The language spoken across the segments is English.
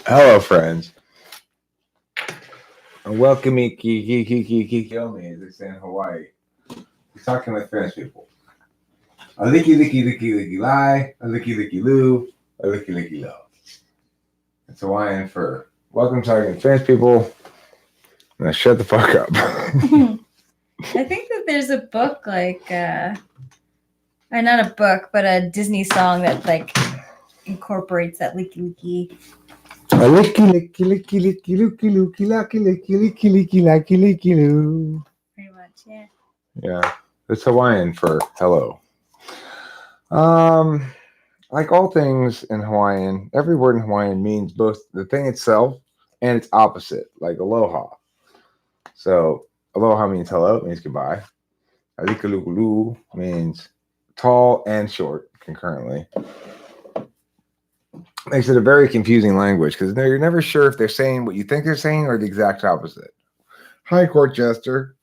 Hello, friends. And welcome me, Kiyomi, as they say in Hawaii. He's talking with French people. A licky, licky, licky, licky, lie. A licky, licky, loo. A licky, licky, lo. It's Hawaiian for welcome talking French people. Now shut the fuck up. I think that there's a book like, not a book, but a Disney song that like incorporates that licky licky. A licky, licky, licky, licky, looky, looky, lucky, licky, licky, licky, lucky, licky, loo. Pretty much, yeah. Yeah, it's Hawaiian for hello. Like all things in Hawaiian, every word in Hawaiian means both the thing itself and its opposite, like aloha. So aloha means hello, it means goodbye. Alikalukulu means tall and short concurrently. Makes it a very confusing language because you're never sure if they're saying what you think they're saying or the exact opposite. Hi, court jester.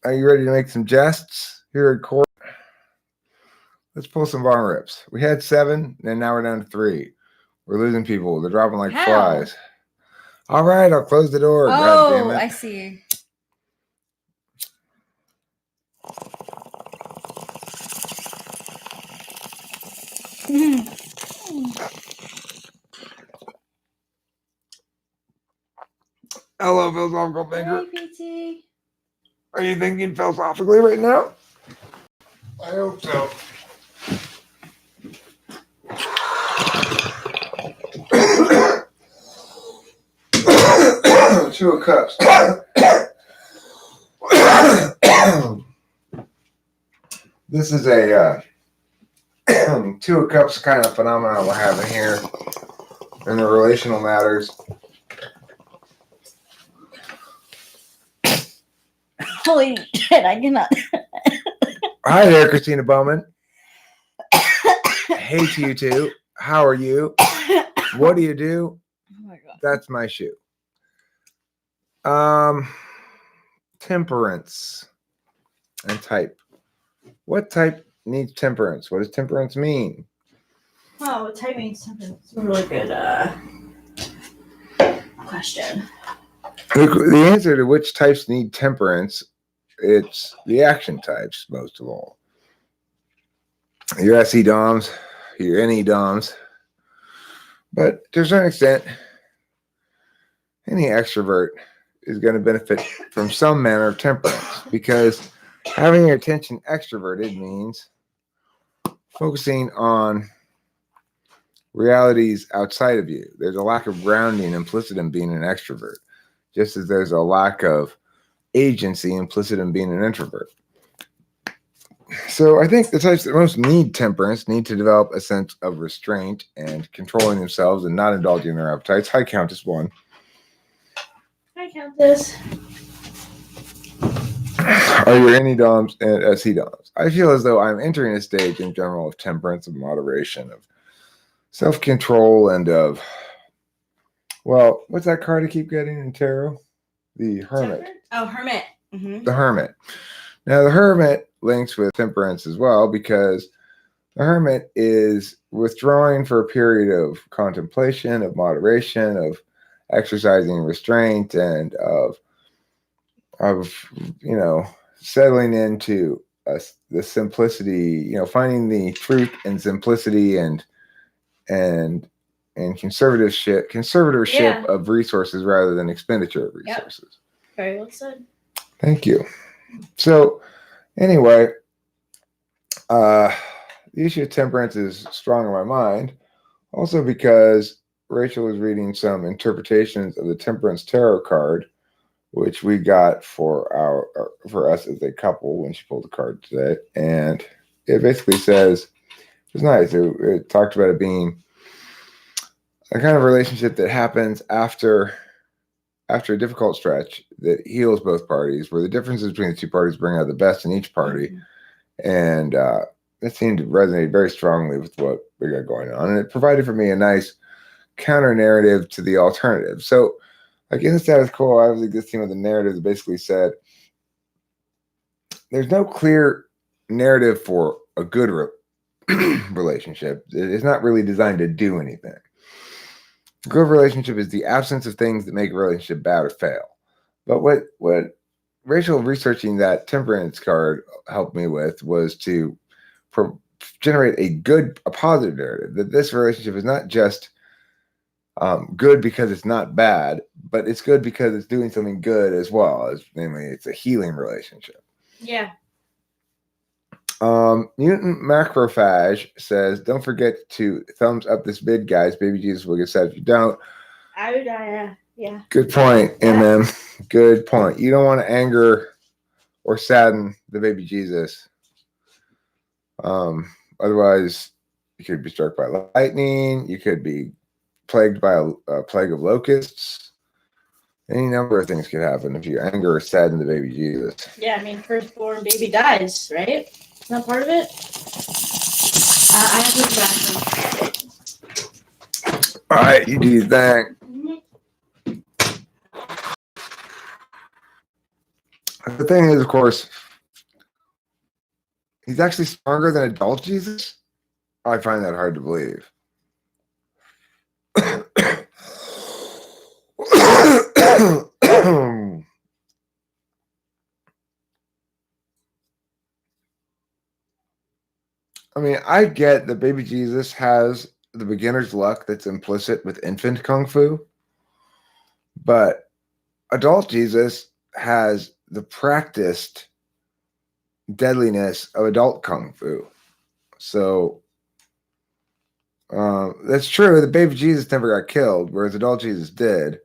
Are you ready to make some jests here at court? Let's pull some barn rips. We had 7, and now we're down to 3. We're losing people. They're dropping like flies. All right, I'll close the door. Oh, God damn it. I see. Hello, philosophical thinker. Hey, PT. Are you thinking philosophically right now? I hope so. 2 of Cups. This is a 2 of Cups kind of phenomenon we're having here in the relational matters. Holy shit, I cannot. Hi there, Christina Bowman. Hey to you too. How are you? What do you do? Oh my god. That's my shoe. Temperance and type. What type needs temperance? What does temperance mean? Oh, what type means temperance? It's a really good question. The answer to which types need temperance, it's the action types, most of all. Your SE DOMs, your NE DOMs. But to a certain extent, any extrovert is going to benefit from some manner of temperance because having your attention extroverted means focusing on realities outside of you. There's a lack of grounding implicit in being an extrovert, just as there's a lack of agency implicit in being an introvert. So I think the types that most need temperance need to develop a sense of restraint and controlling themselves and not indulging their appetites. Hi, Countess 1. Hi, Countess. Are your NE DOMs and SE DOMs? I feel as though I'm entering a stage in general of temperance, of moderation, of self-control, and of, well, what's that card I keep getting in tarot? The Hermit. Oh, Hermit. Mm-hmm. The Hermit. Now, the Hermit links with temperance as well because the Hermit is withdrawing for a period of contemplation, of moderation, of exercising restraint, and of settling into the simplicity, finding the truth and simplicity and conservatorship of resources rather than expenditure of resources. Yep. Very well said. Thank you. So anyway, the issue of temperance is strong in my mind, also because Rachel was reading some interpretations of the Temperance Tarot card, which we got for us as a couple when she pulled the card today, and it basically says it was nice. It talked about it being a kind of relationship that happens after a difficult stretch that heals both parties, where the differences between the two parties bring out the best in each party. Mm-hmm. And that seemed to resonate very strongly with what we got going on. And it provided for me a nice counter narrative to the alternative. So, like in the status quo, I was existing with a narrative that basically said there's no clear narrative for a good relationship. It's not really designed to do anything. A good relationship is the absence of things that make a relationship bad or fail. But what Rachel researching that temperance card helped me with was to pro- generate a positive narrative that this relationship is not just good because it's not bad, but it's good because it's doing something good as well. As namely, it's a healing relationship. Yeah. Mutant Macrophage says, "Don't forget to thumbs up this vid, guys. Baby Jesus will get sad if you don't." I would, yeah. Good point, MM. Good point. You don't want to anger or sadden the baby Jesus. Otherwise, you could be struck by lightning. You could be plagued by a plague of locusts. Any number of things could happen if you anger or sadden the baby Jesus. Yeah, I mean, firstborn baby dies, right? Is that part of it? I have to back. All right, you do your thing. The thing is, of course, he's actually stronger than adult Jesus. I find that hard to believe. I mean, I get that baby Jesus has the beginner's luck that's implicit with infant kung fu, but adult Jesus has the practiced deadliness of adult kung fu. So that's true. The baby Jesus never got killed, whereas adult Jesus did.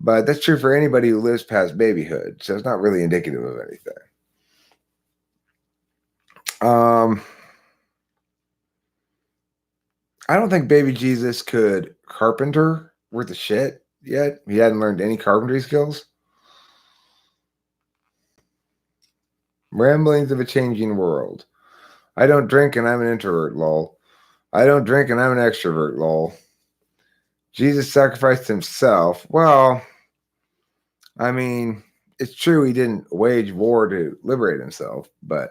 But that's true for anybody who lives past babyhood. So it's not really indicative of anything. I don't think baby Jesus could carpenter worth a shit yet. He hadn't learned any carpentry skills. Ramblings of a changing world. I don't drink and I'm an introvert, lol. I don't drink and I'm an extrovert, lol. Jesus sacrificed himself. Well, I mean, it's true he didn't wage war to liberate himself, but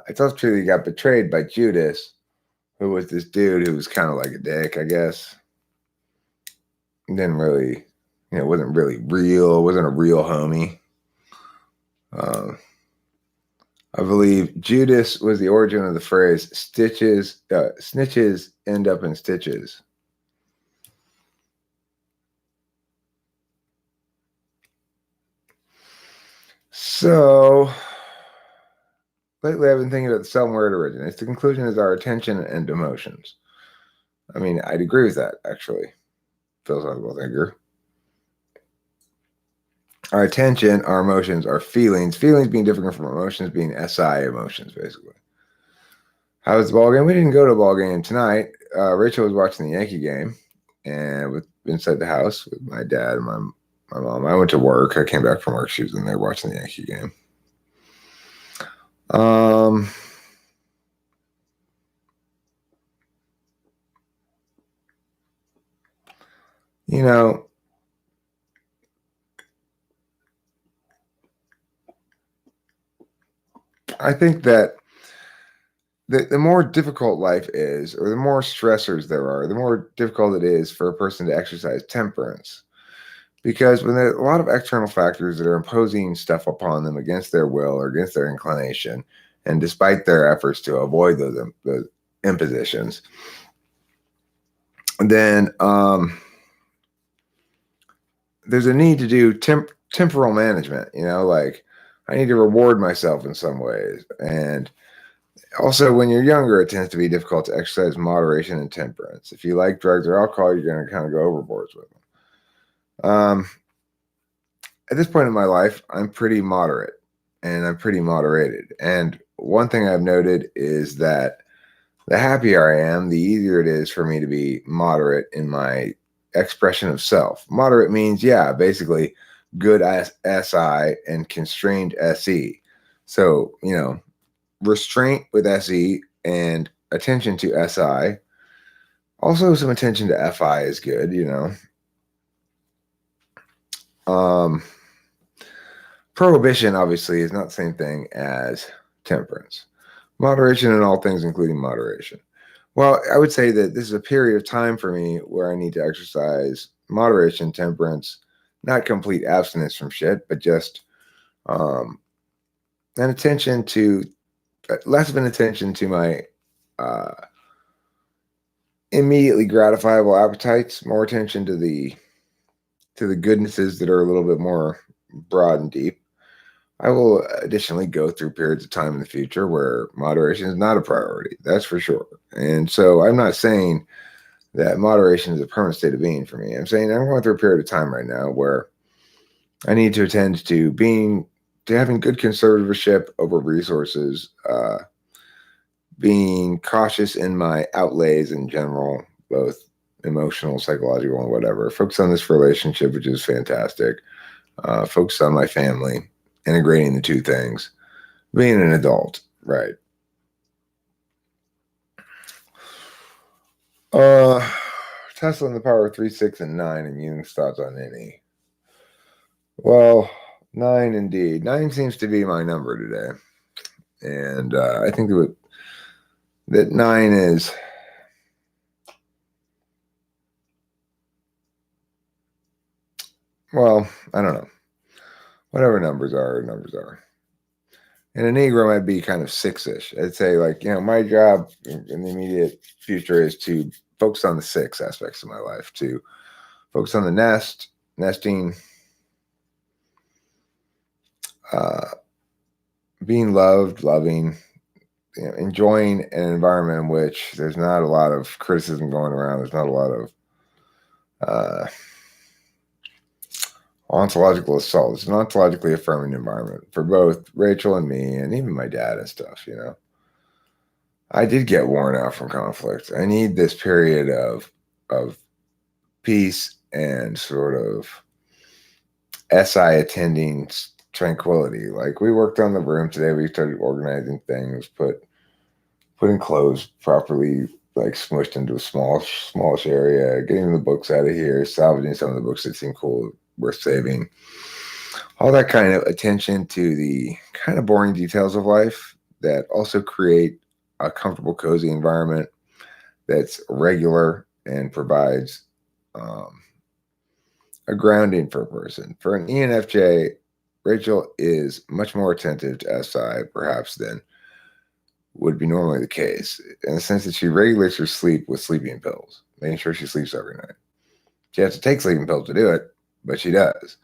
it's also true that he got betrayed by Judas, who was this dude who was kind of like a dick, I guess. Didn't really, wasn't really real, wasn't a real homie. I believe Judas was the origin of the phrase snitches end up in stitches. So, lately I've been thinking about the cell where it originates. The conclusion is our attention and emotions. I mean, I'd agree with that, actually. Philosophical thinker. Our attention, our emotions, our feelings. Feelings being different from emotions being SI emotions, basically. How was the ball game? We didn't go to a ball game tonight. Rachel was watching the Yankee game, and inside the house with my dad and my mom. I went to work. I came back from work. She was in there watching the Yankee game. I think that the more difficult life is, or the more stressors there are, the more difficult it is for a person to exercise temperance. Because when there are a lot of external factors that are imposing stuff upon them against their will or against their inclination, and despite their efforts to avoid those impositions, then there's a need to do temporal management. Like I need to reward myself in some ways. And also, when you're younger, it tends to be difficult to exercise moderation and temperance. If you like drugs or alcohol, you're going to kind of go overboard with them. At this point in my life, I'm pretty moderate and I'm pretty moderated. And one thing I've noted is that the happier I am, the easier it is for me to be moderate in my expression of self. Moderate means, basically good SI and constrained SE. So, restraint with SE and attention to SI. Also, some attention to FI is good, Prohibition, obviously, is not the same thing as temperance. Moderation in all things, including moderation. Well, I would say that this is a period of time for me where I need to exercise moderation, temperance, not complete abstinence from shit, but just um, an attention to less of an attention to my uh, immediately gratifiable appetites, more attention to the goodnesses that are a little bit more broad and deep. I will additionally go through periods of time in the future where moderation is not a priority. That's for sure. And so I'm not saying that moderation is a permanent state of being for me. I'm saying I'm going through a period of time right now where I need to attend to having good conservatorship over resources, being cautious in my outlays in general, both emotional, psychological, and whatever. Focus on this relationship, which is fantastic. Focus on my family, integrating the two things, being an adult, right? Uh, Tesla and the power of 3, 6, and 9, and Jung's thoughts on any. Well, 9 indeed. 9 seems to be my number today. And I think that 9 is. Well, I don't know. Whatever numbers are, numbers are. And a Negro might be kind of 6-ish. I'd say, like, my job in the immediate future is to focus on the 6 aspects of my life, to focus on the nesting, uh, being loved, loving, enjoying an environment in which there's not a lot of criticism going around. There's not a lot of ontological assault. It's an ontologically affirming environment for both Rachel and me, and even my dad and stuff. I did get worn out from conflict. I need this period of peace and sort of SI attending tranquility. Like, we worked on the room today. We started organizing things, putting clothes properly, like, smushed into a smallish area, getting the books out of here, salvaging some of the books that seem cool, worth saving. All that kind of attention to the kind of boring details of life that also create a comfortable, cozy environment that's regular and provides a grounding for a person. For an ENFJ, Rachel is much more attentive to SI, perhaps, than would be normally the case, in the sense that she regulates her sleep with sleeping pills, making sure she sleeps every night. She has to take sleeping pills to do it, but she does.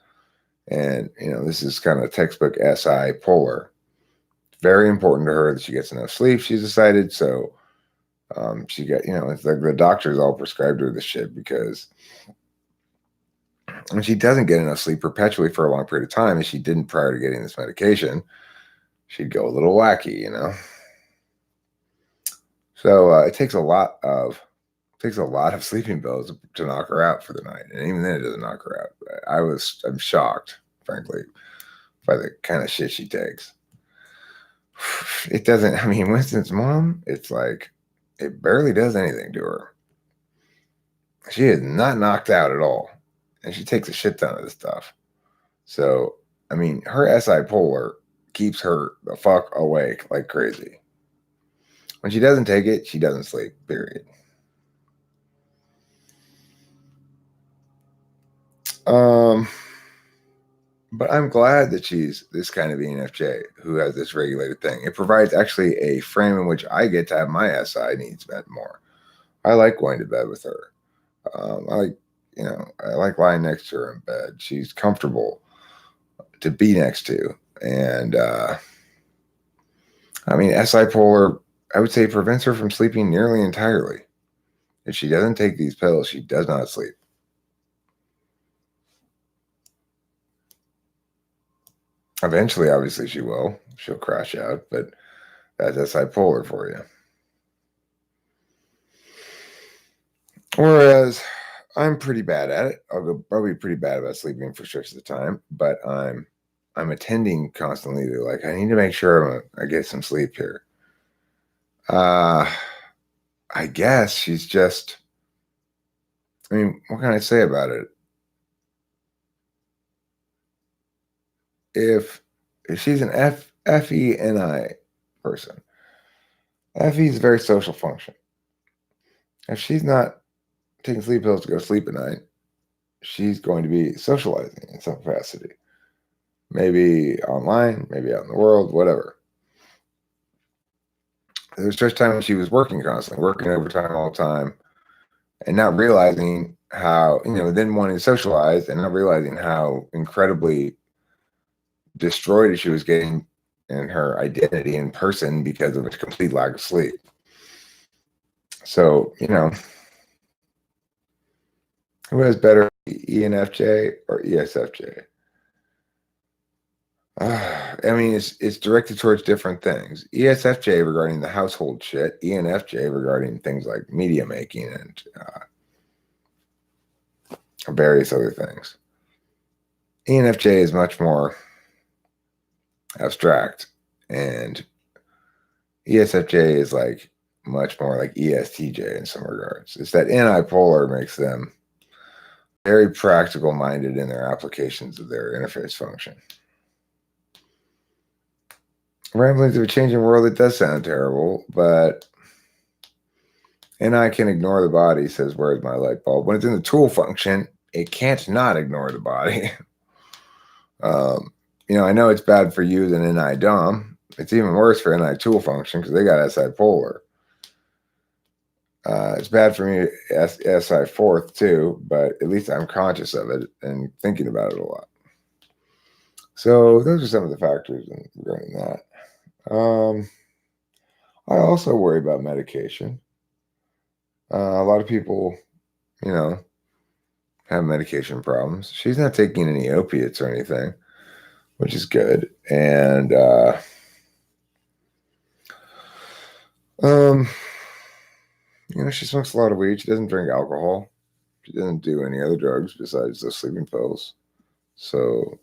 And, this is kind of textbook SI polar. It's very important to her that she gets enough sleep, she's decided. So she got, it's like the doctors all prescribed her this shit because when she doesn't get enough sleep perpetually for a long period of time, as she didn't prior to getting this medication, she'd go a little wacky. So it takes a lot of sleeping pills to knock her out for the night, and even then, it doesn't knock her out. I'm shocked, frankly, by the kind of shit she takes. It doesn't. I mean, Winston's mom, it's like it barely does anything to her. She is not knocked out at all, and she takes a shit ton of this stuff. So, I mean, her SI polar keeps her the fuck awake like crazy. When she doesn't take it, she doesn't sleep, period. But I'm glad that she's this kind of ENFJ who has this regulated thing. It provides actually a frame in which I get to have my SI needs met more. I like going to bed with her. I like lying next to her in bed. She's comfortable to be next to. And, SI polar, I would say, prevents her from sleeping nearly entirely. If she doesn't take these pills, she does not sleep. Eventually, obviously, she will. She'll crash out, but that's SI polar for you. Whereas I'm pretty bad at it. I'll be pretty bad about sleeping for stretches of time, but I'm attending constantly to, like, I need to make sure I get some sleep here. I guess she's just, what can I say about it? If she's an FENI person, FE is a very social function. If she's not taking sleep pills to go to sleep at night, she's going to be socializing in some capacity. Maybe online, maybe out in the world, whatever. There's just time when she was working constantly, working overtime all the time, and not realizing how, then wanting to socialize and not realizing how incredibly destroyed she was getting in her identity in person because of a complete lack of sleep. So, who has better ENFJ or ESFJ? I mean, it's directed towards different things. ESFJ regarding the household shit, ENFJ regarding things like media making and various other things. ENFJ is much more abstract, and ESFJ is like much more like ESTJ in some regards. It's that antipolar makes them very practical minded in their applications of their interface function. Ramblings of a changing world, it does sound terrible, but I can ignore the body, says, where's my light bulb? When it's in the tool function, it can't not ignore the body. I know it's bad for you than NI DOM. It's even worse for NI tool function because they got SI polar. It's bad for me SI fourth too, but at least I'm conscious of it and thinking about it a lot. So those are some of the factors regarding that. I also worry about medication. A lot of people, have medication problems. She's not taking any opiates or anything, which is good. And she smokes a lot of weed. She doesn't drink alcohol. She doesn't do any other drugs besides the sleeping pills. So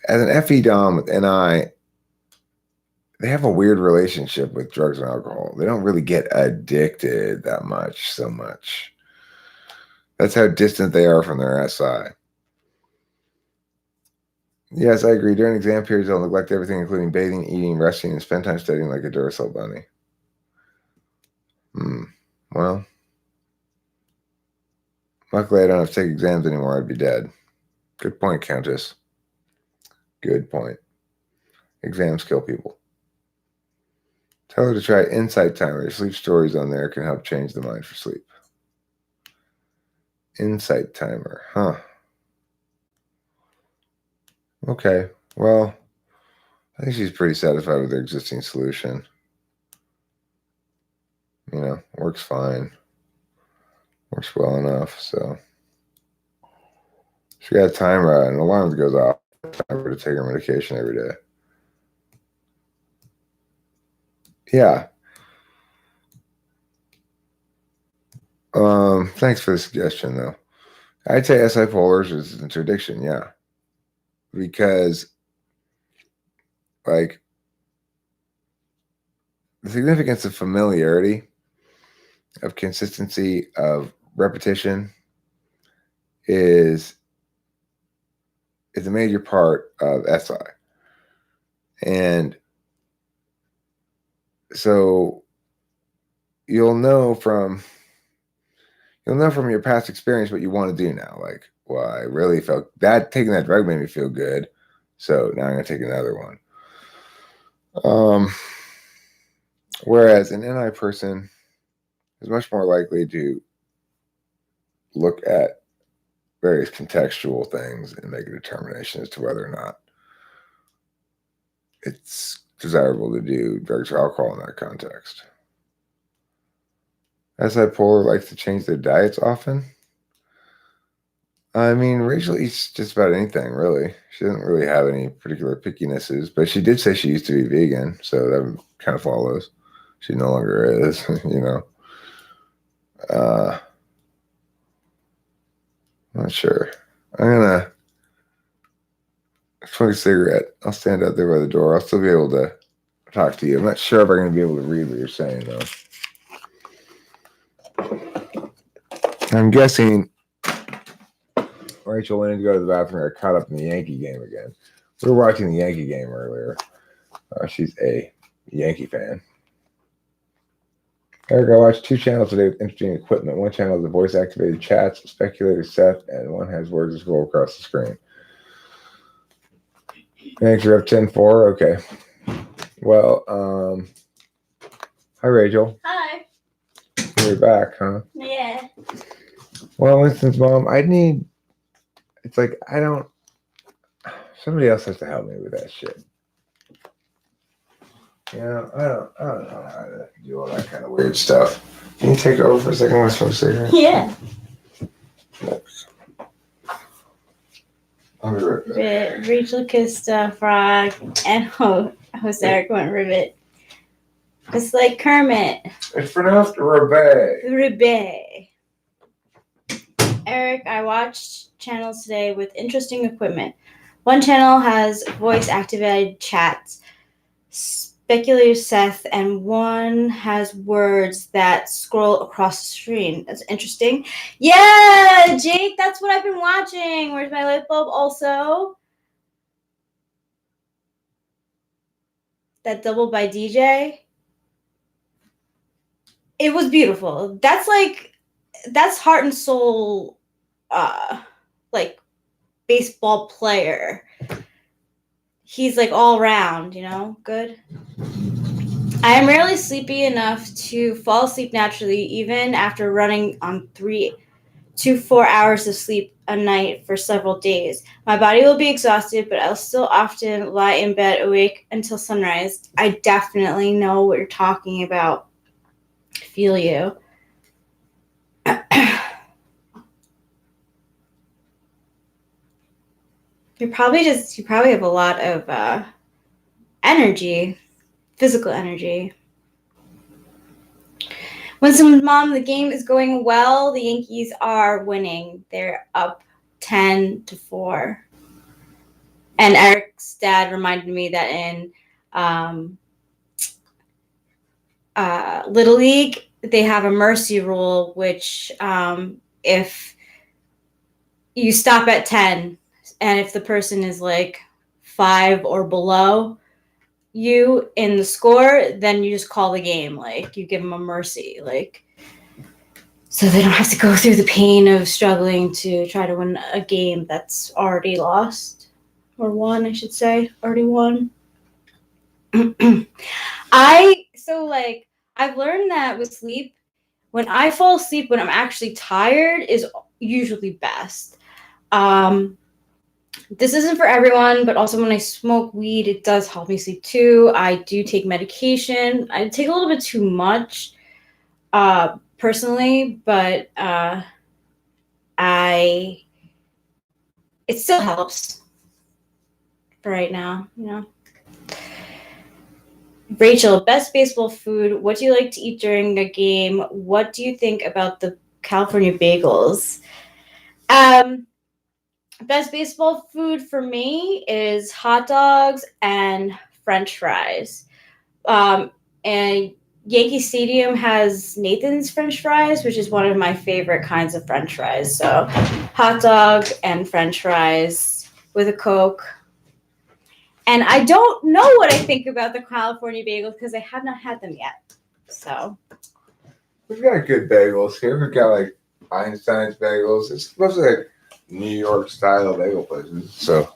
as an FE Dom with NI, they have a weird relationship with drugs and alcohol. They don't really get addicted that much, so much. That's how distant they are from their SI. Yes, I agree. During exam periods, they'll neglect everything, including bathing, eating, resting, and spend time studying like a Duracell bunny. Well, luckily I don't have to take exams anymore. I'd be dead. Good point, Countess. Good point. Exams kill people. Tell her to try Insight Timer. Sleep stories on there can help change the mind for sleep. Insight Timer, huh? Okay, well, I think she's pretty satisfied with her existing solution. Works fine. Works well enough, so. She got a timer and an alarm that goes off. Time to take her medication every day. Yeah. Thanks for the suggestion, though. I'd say SI polars is an interdiction, yeah. Because, like, the significance of familiarity, of consistency, of repetition is a major part of SI. And so you'll know from your past experience what you want to do now. Like, well, I really felt that taking that drug made me feel good, so now I'm going to take another one. Whereas an NI person is much more likely to look at various contextual things and make a determination as to whether or not it's desirable to do drugs or alcohol in that context. SI polar likes to change their diets often. I mean, Rachel eats just about anything, really. She doesn't really have any particular pickinesses, but she did say she used to be vegan, so that kind of follows. She no longer is, Not sure. I'm gonna smoke a cigarette. I'll stand out there by the door. I'll still be able to talk to you. I'm not sure if I'm gonna be able to read what you're saying, though. I'm guessing Rachel went in to go to the bathroom and got caught up in the Yankee game again. We were watching the Yankee game earlier. She's A. Yankee fan. Eric, I watched 2 channels today with interesting equipment. One channel has the voice-activated chats, speculator Seth, and one has words that scroll across the screen. Thanks, Rep 10-4. Okay. Well, hi, Rachel. Hi. You're back, huh? Yeah. Well, Winston's mom, it's like, somebody else has to help me with that shit. I don't know how to do all that kind of weird stuff. Can you take over for a second while I smoke a cigarette? Yeah. Thanks. I'll be right back. Rachel kissed Frog, and Jose Eric went Ribbit. It's like Kermit. It's pronounced Rebet. Ribbit. Eric, I watched channels today with interesting equipment. One channel has voice-activated chats, speculator Seth, and one has words that scroll across the screen. That's interesting. Yeah, Jake, that's what I've been watching. Where's my light bulb also? That double by DJ. It was beautiful. That's heart and soul, like baseball player. He's like all around, good. I am rarely sleepy enough to fall asleep naturally, even after running on 3 to 4 hours of sleep a night for several days. My body will be exhausted, but I'll still often lie in bed awake until sunrise. I definitely know what you're talking about. I feel you. You probably have a lot of energy, physical energy. Winston's mom, the game is going well. The Yankees are winning. They're up 10-4. And Eric's dad reminded me that in Little League, they have a mercy rule, which if you stop at 10, and if the person is like 5 or below you in the score, then you just call the game. Like, you give them a mercy, like, so they don't have to go through the pain of struggling to try to win a game that's already lost, or won, I should say, already won. I've learned that with sleep, when I fall asleep when I'm actually tired is usually best. This isn't for everyone, but also when I smoke weed, it does help me sleep too. I do take medication. I take a little bit too much, personally, but it still helps for right now, Rachel, best baseball food. What do you like to eat during a game? What do you think about the California bagels? Best baseball food for me is hot dogs and French fries. And Yankee Stadium has Nathan's French fries, which is one of my favorite kinds of French fries. So hot dog and French fries with a Coke. And I don't know what I think about the California bagels because I have not had them yet. So we've got good bagels here. We've got like Einstein's bagels. It's mostly like New York style bagel places. So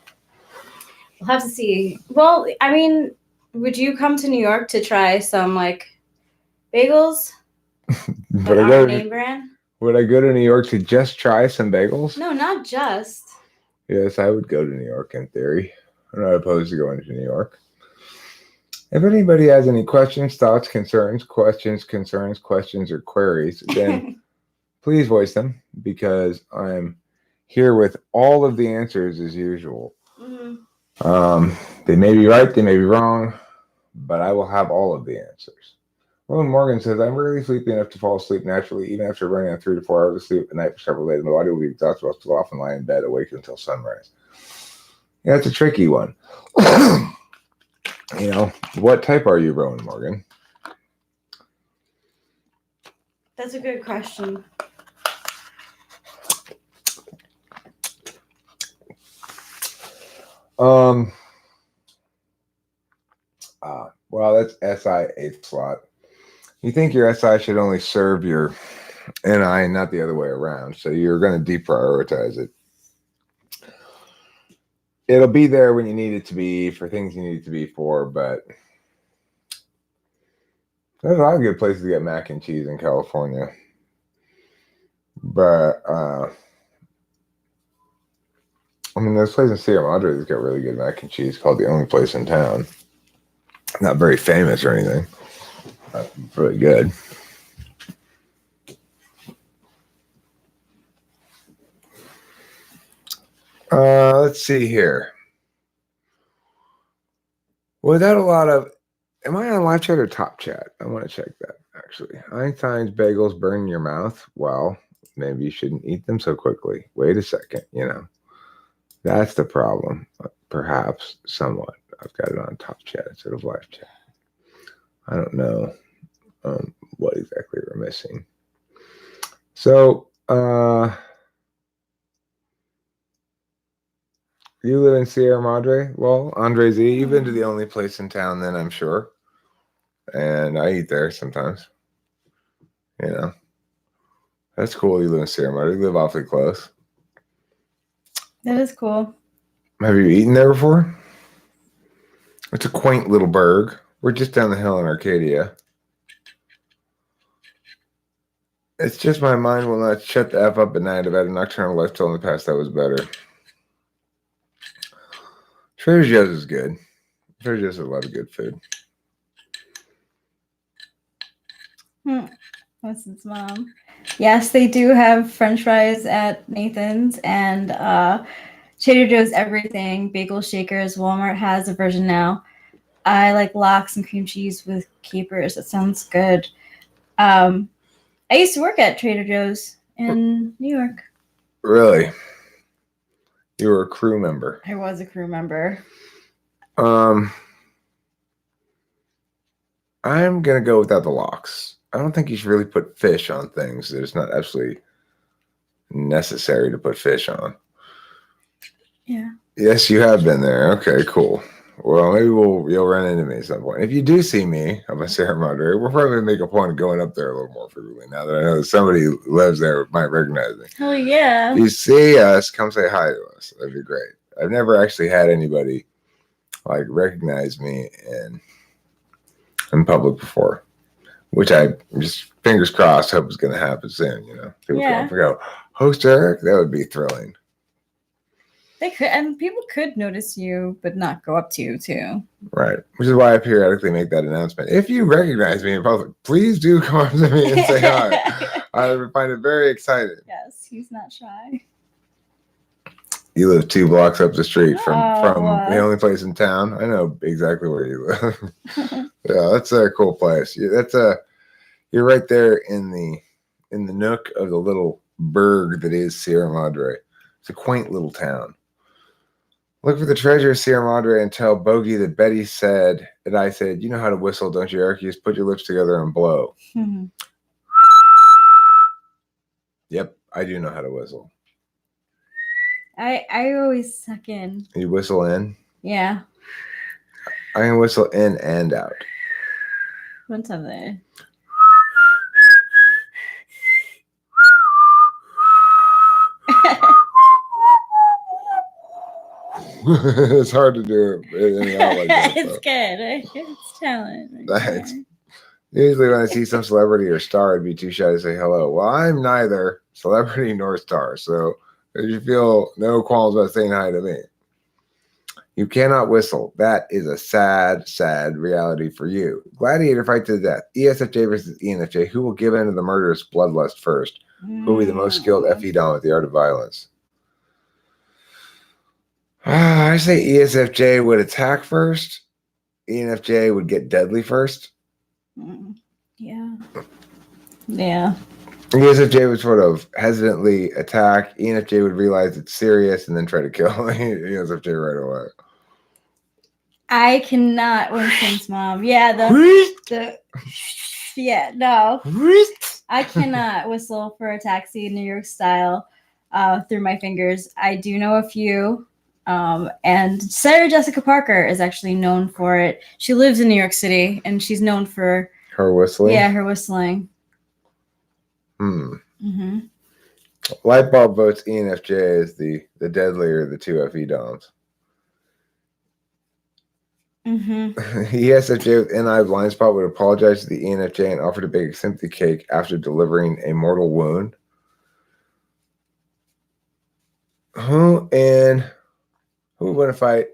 we'll have to see. Well, I mean, would you come to New York to try some like bagels? Would I go to New York to just try some bagels? No, not just. Yes, I would go to New York in theory. I'm not opposed to going to New York. If anybody has any questions, thoughts, concerns, or queries, then please voice them because I'm here with all of the answers as usual. Mm-hmm. They may be right, they may be wrong, but I will have all of the answers. Roland Morgan says, I'm rarely sleepy enough to fall asleep naturally, even after running on 3 to 4 hours of sleep at night for several days. My body will be exhausted. I'll still often lie in bed awake until sunrise. Yeah, it's a tricky one. What type are you, Rowan Morgan? That's a good question. Well, that's SI eighth slot. You think your SI should only serve your NI and not the other way around. So you're going to deprioritize it. It'll be there when you need it to be for things you need it to be for, but there's a lot of good places to get mac and cheese in California. But I mean, there's a place in Sierra Madre that's got really good mac and cheese called The Only Place in Town. Not very famous or anything. But really good. Let's see here. Without a lot of, am I on live chat or top chat? I want to check that actually. Einstein's bagels burn in your mouth. Well, maybe you shouldn't eat them so quickly. Wait a second, that's the problem. Perhaps somewhat. I've got it on top chat instead of live chat. I don't know what exactly we're missing. So, you live in Sierra Madre? Well, Andre Z, you've been to The Only Place in Town then, I'm sure. And I eat there sometimes. That's cool you live in Sierra Madre. You live awfully close. That is cool. Have you eaten there before? It's a quaint little burg. We're just down the hill in Arcadia. It's just my mind will not shut the F up at night. I've had a nocturnal lifestyle in the past that was better. Trader Joe's is good. Trader Joe's has a lot of good food. Listen, Mom. Yes, they do have French fries at Nathan's and Trader Joe's everything. Bagel shakers. Walmart has a version now. I like lox and cream cheese with capers. That sounds good. I used to work at Trader Joe's in New York. Really? You were a crew member. I was a crew member. I'm gonna go without the lox. I don't think you should really put fish on things that it's not absolutely necessary to put fish on. Yeah. Yes, you have been there. Okay, cool. Well, maybe you'll run into me at some point. If you do see me, I'm a Sierra Madre. We'll probably make a point of going up there a little more frequently now that I know that somebody who lives there might recognize me. Oh yeah. If you see us, come say hi to us. That'd be great. I've never actually had anybody like recognize me in public before, which I just fingers crossed hope is going to happen soon. People come up and go, "Host Eric," that would be thrilling. They could, and people could notice you, but not go up to you too. Right, which is why I periodically make that announcement. If you recognize me in public, please do come up to me and say hi. I would find it very exciting. Yes, he's not shy. You live 2 blocks up the street from the only place in town. I know exactly where you live. Yeah, that's a cool place. You're right there in the nook of the little burg that is Sierra Madre. It's a quaint little town. Look for the treasure of Sierra Madre and tell Bogey that Betty said that I said, "You know how to whistle, don't you, Eric? You just put your lips together and blow." Mm-hmm. Yep, I do know how to whistle. I always suck in. You whistle in? Yeah. I can whistle in and out. What's up there? It's hard to do it out like that. It's good. It's talent. Thanks. Usually when I see some celebrity or star, I'd be too shy to say hello. Well, I'm neither celebrity nor star, so you feel no qualms about saying hi to me. You cannot whistle. That is a sad, sad reality for you. Gladiator fight to the death. ESFJ versus ENFJ. Who will give in to the murderous bloodlust first? Who will be the most skilled FE Don with the art of violence? I say ESFJ would attack first. ENFJ would get deadly first. Yeah. Yeah. ESFJ would sort of hesitantly attack. ENFJ would realize it's serious and then try to kill ESFJ right away. I cannot Winston's mom. Yeah, yeah, no. I cannot whistle for a taxi New York style through my fingers. I do know a few. And Sarah Jessica Parker is actually known for it. She lives in New York City, and she's known for her whistling. Yeah, her whistling. Mm-hmm. Lightbulb votes ENFJ as the deadlier of the two FE doms. ESFJ with NI blind spot would apologize to the ENFJ and offer to bake a sympathy cake after delivering a mortal wound. Who would want to fight?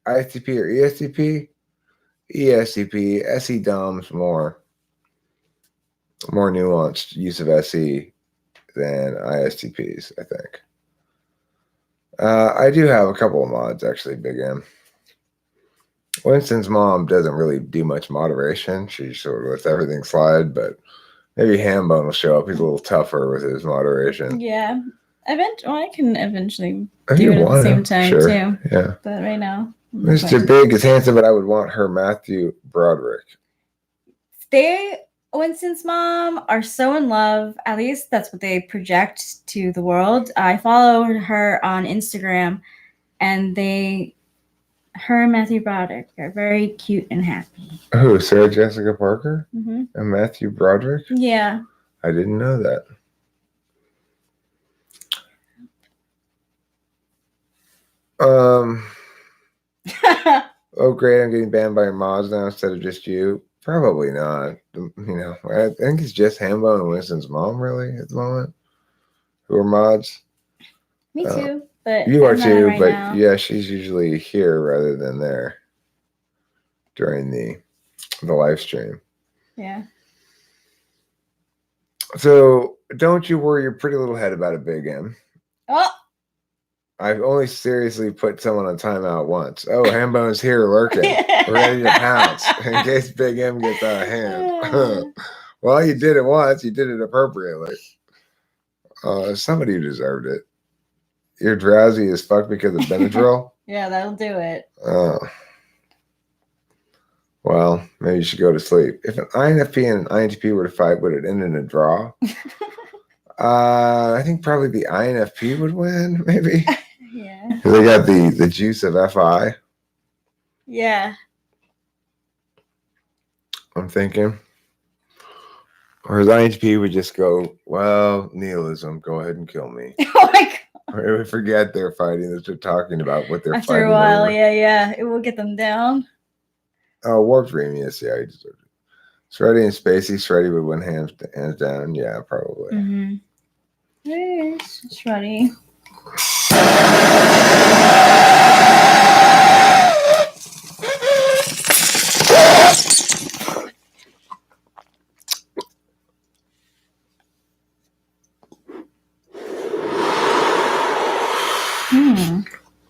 ISTP or ESTP? ESTP. SE doms more nuanced use of SE than ISTPs, I think. I do have a couple of mods, actually, Big M. Winston's mom doesn't really do much moderation. She sort of lets everything slide, but maybe Hambone will show up. He's a little tougher with his moderation. Yeah. I can eventually do it at the same time, sure. too. Yeah. But right now. Mr. Big is handsome, but I would want her Matthew Broderick. Winston's mom are so in love. At least that's what they project to the world. I followed her on Instagram, and her and Matthew Broderick are very cute and happy. Who, Sarah Jessica Parker? Mm-hmm. And Matthew Broderick? Yeah. I didn't know that. Oh, great, I'm getting banned by your mods now instead of just you. Probably not. I think it's just Hambone and Winston's mom, really, at the moment, who are mods. Me too, but you are too, right but now. Yeah, she's usually here rather than there during the live stream. Yeah. So don't you worry your pretty little head about it, Big M. Oh. I've only seriously put someone on timeout once. Oh, Hambone's here lurking, ready to pounce in case Big M gets out of hand. Well, you did it once. You did it appropriately. Somebody who deserved it. You're drowsy as fuck because of Benadryl? Yeah, that'll do it. Oh. Well, maybe you should go to sleep. If an INFP and an INTP were to fight, would it end in a draw? I think probably the INFP would win, maybe. Yeah. Because they got the juice of FI. Yeah. I'm thinking. Or his INTP would just go, well, nihilism, go ahead and kill me. Oh my god. Or it would forget they're fighting, that they're talking about what they're After fighting a while, over. yeah. It will get them down. Oh, Warped Dream, yes, yeah, he deserved it. Shreddy and Spacey, Shreddy would win hands down. Yeah, probably. Mm-hmm. There's Shreddy.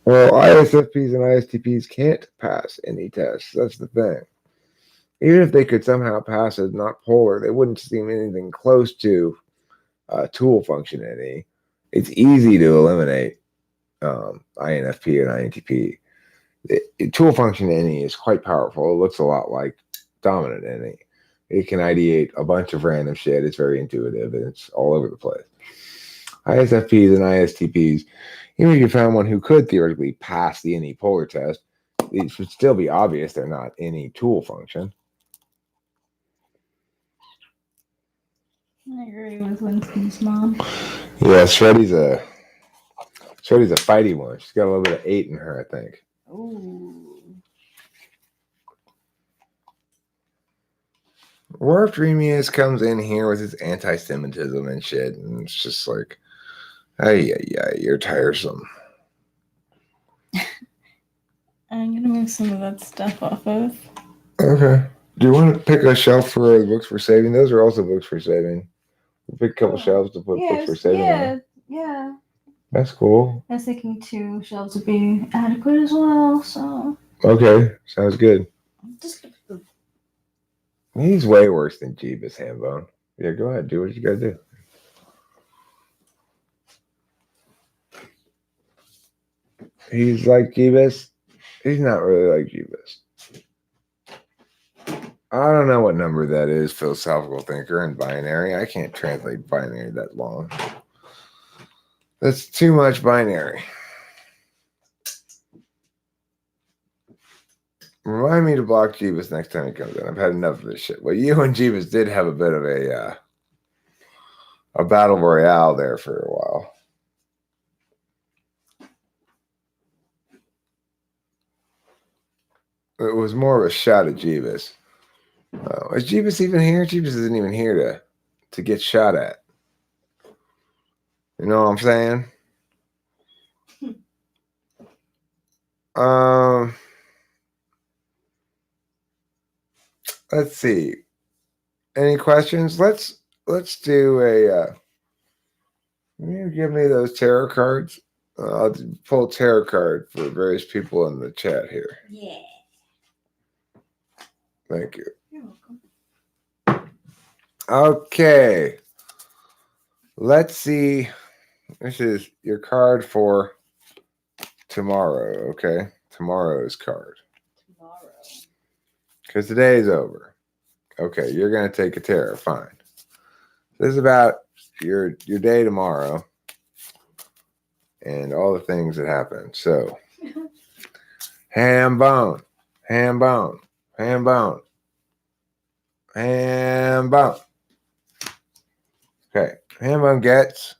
Well, ISFPs and ISTPs can't pass any tests. That's the thing. Even if they could somehow pass as not polar, they wouldn't seem anything close to tool function NE. It's easy to eliminate INFP and INTP. Tool function NE is quite powerful. It looks a lot like dominant NE. It can ideate a bunch of random shit. It's very intuitive and it's all over the place. ISFPs and ISTPs, even if you found one who could theoretically pass the NE polar test, it should still be obvious they're not any tool function. I agree with Winston's mom. Yeah, Shreddy's a fighty one. She's got a little bit of 8 in her, I think. Ooh. Warped Remius comes in here with his anti-Semitism and shit, and it's just like, yeah, you're tiresome. I'm gonna move some of that stuff off of. Okay. Do you want to pick a shelf for books for saving? Those are also books for saving. We'll pick a couple shelves to put books for saving. Yeah. That's cool. I was thinking 2 shelves would be adequate as well, so. Okay, sounds good. Just He's way worse than Jeebus, Hambone. Yeah, go ahead. Do what you gotta do. He's like Jeebus. He's not really like Jeebus. I don't know what number that is, philosophical thinker and binary. I can't translate binary that long. That's too much binary. Remind me to block Jeebus next time he comes in. I've had enough of this shit. Well, you and Jeebus did have a bit of a battle royale there for a while. It was more of a shot at Jeebus. Is Jeebus even here? Jeebus isn't even here to get shot at. You know what I'm saying? Let's see. Any questions? Let's do a. You give me those tarot cards. I'll pull a tarot card for various people in the chat here. Yeah. Thank you. You're welcome. Okay. Let's see. This is your card for tomorrow. Okay, tomorrow's card. Tomorrow. Because today is over. Okay, you're gonna take a tarot. Fine. This is about your day tomorrow and all the things that happen. So, ham bone, ham bone, ham bone, ham bone. Okay, ham bone gets.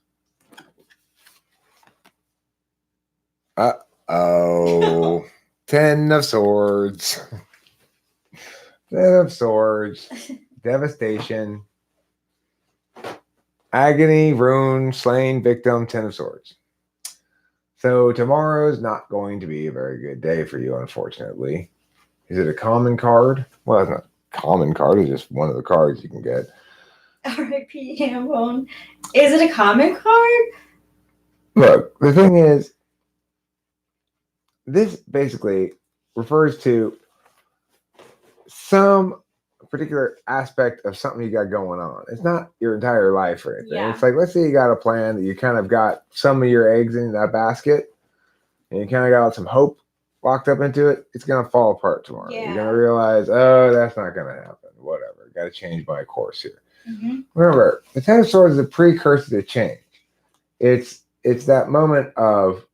Uh-oh. 10 of Swords. 10 of Swords. Devastation. Agony, ruin, slain, victim, 10 of Swords. So tomorrow's not going to be a very good day for you, unfortunately. Is it a common card? Well, it's not a common card. It's just one of the cards you can get. R.I.P. Hambone. Is it a common card? Look, the thing is, this basically refers to some particular aspect of something you got going on. It's not your entire life or anything. Yeah. It's like, let's say you got a plan that you kind of got some of your eggs in that basket and you kind of got some hope locked up into it. It's going to fall apart tomorrow. Yeah. You're going to realize, oh, that's not going to happen. Whatever. Got to change my course here. Mm-hmm. Remember, the 10 of Swords is a precursor to change. It's that moment of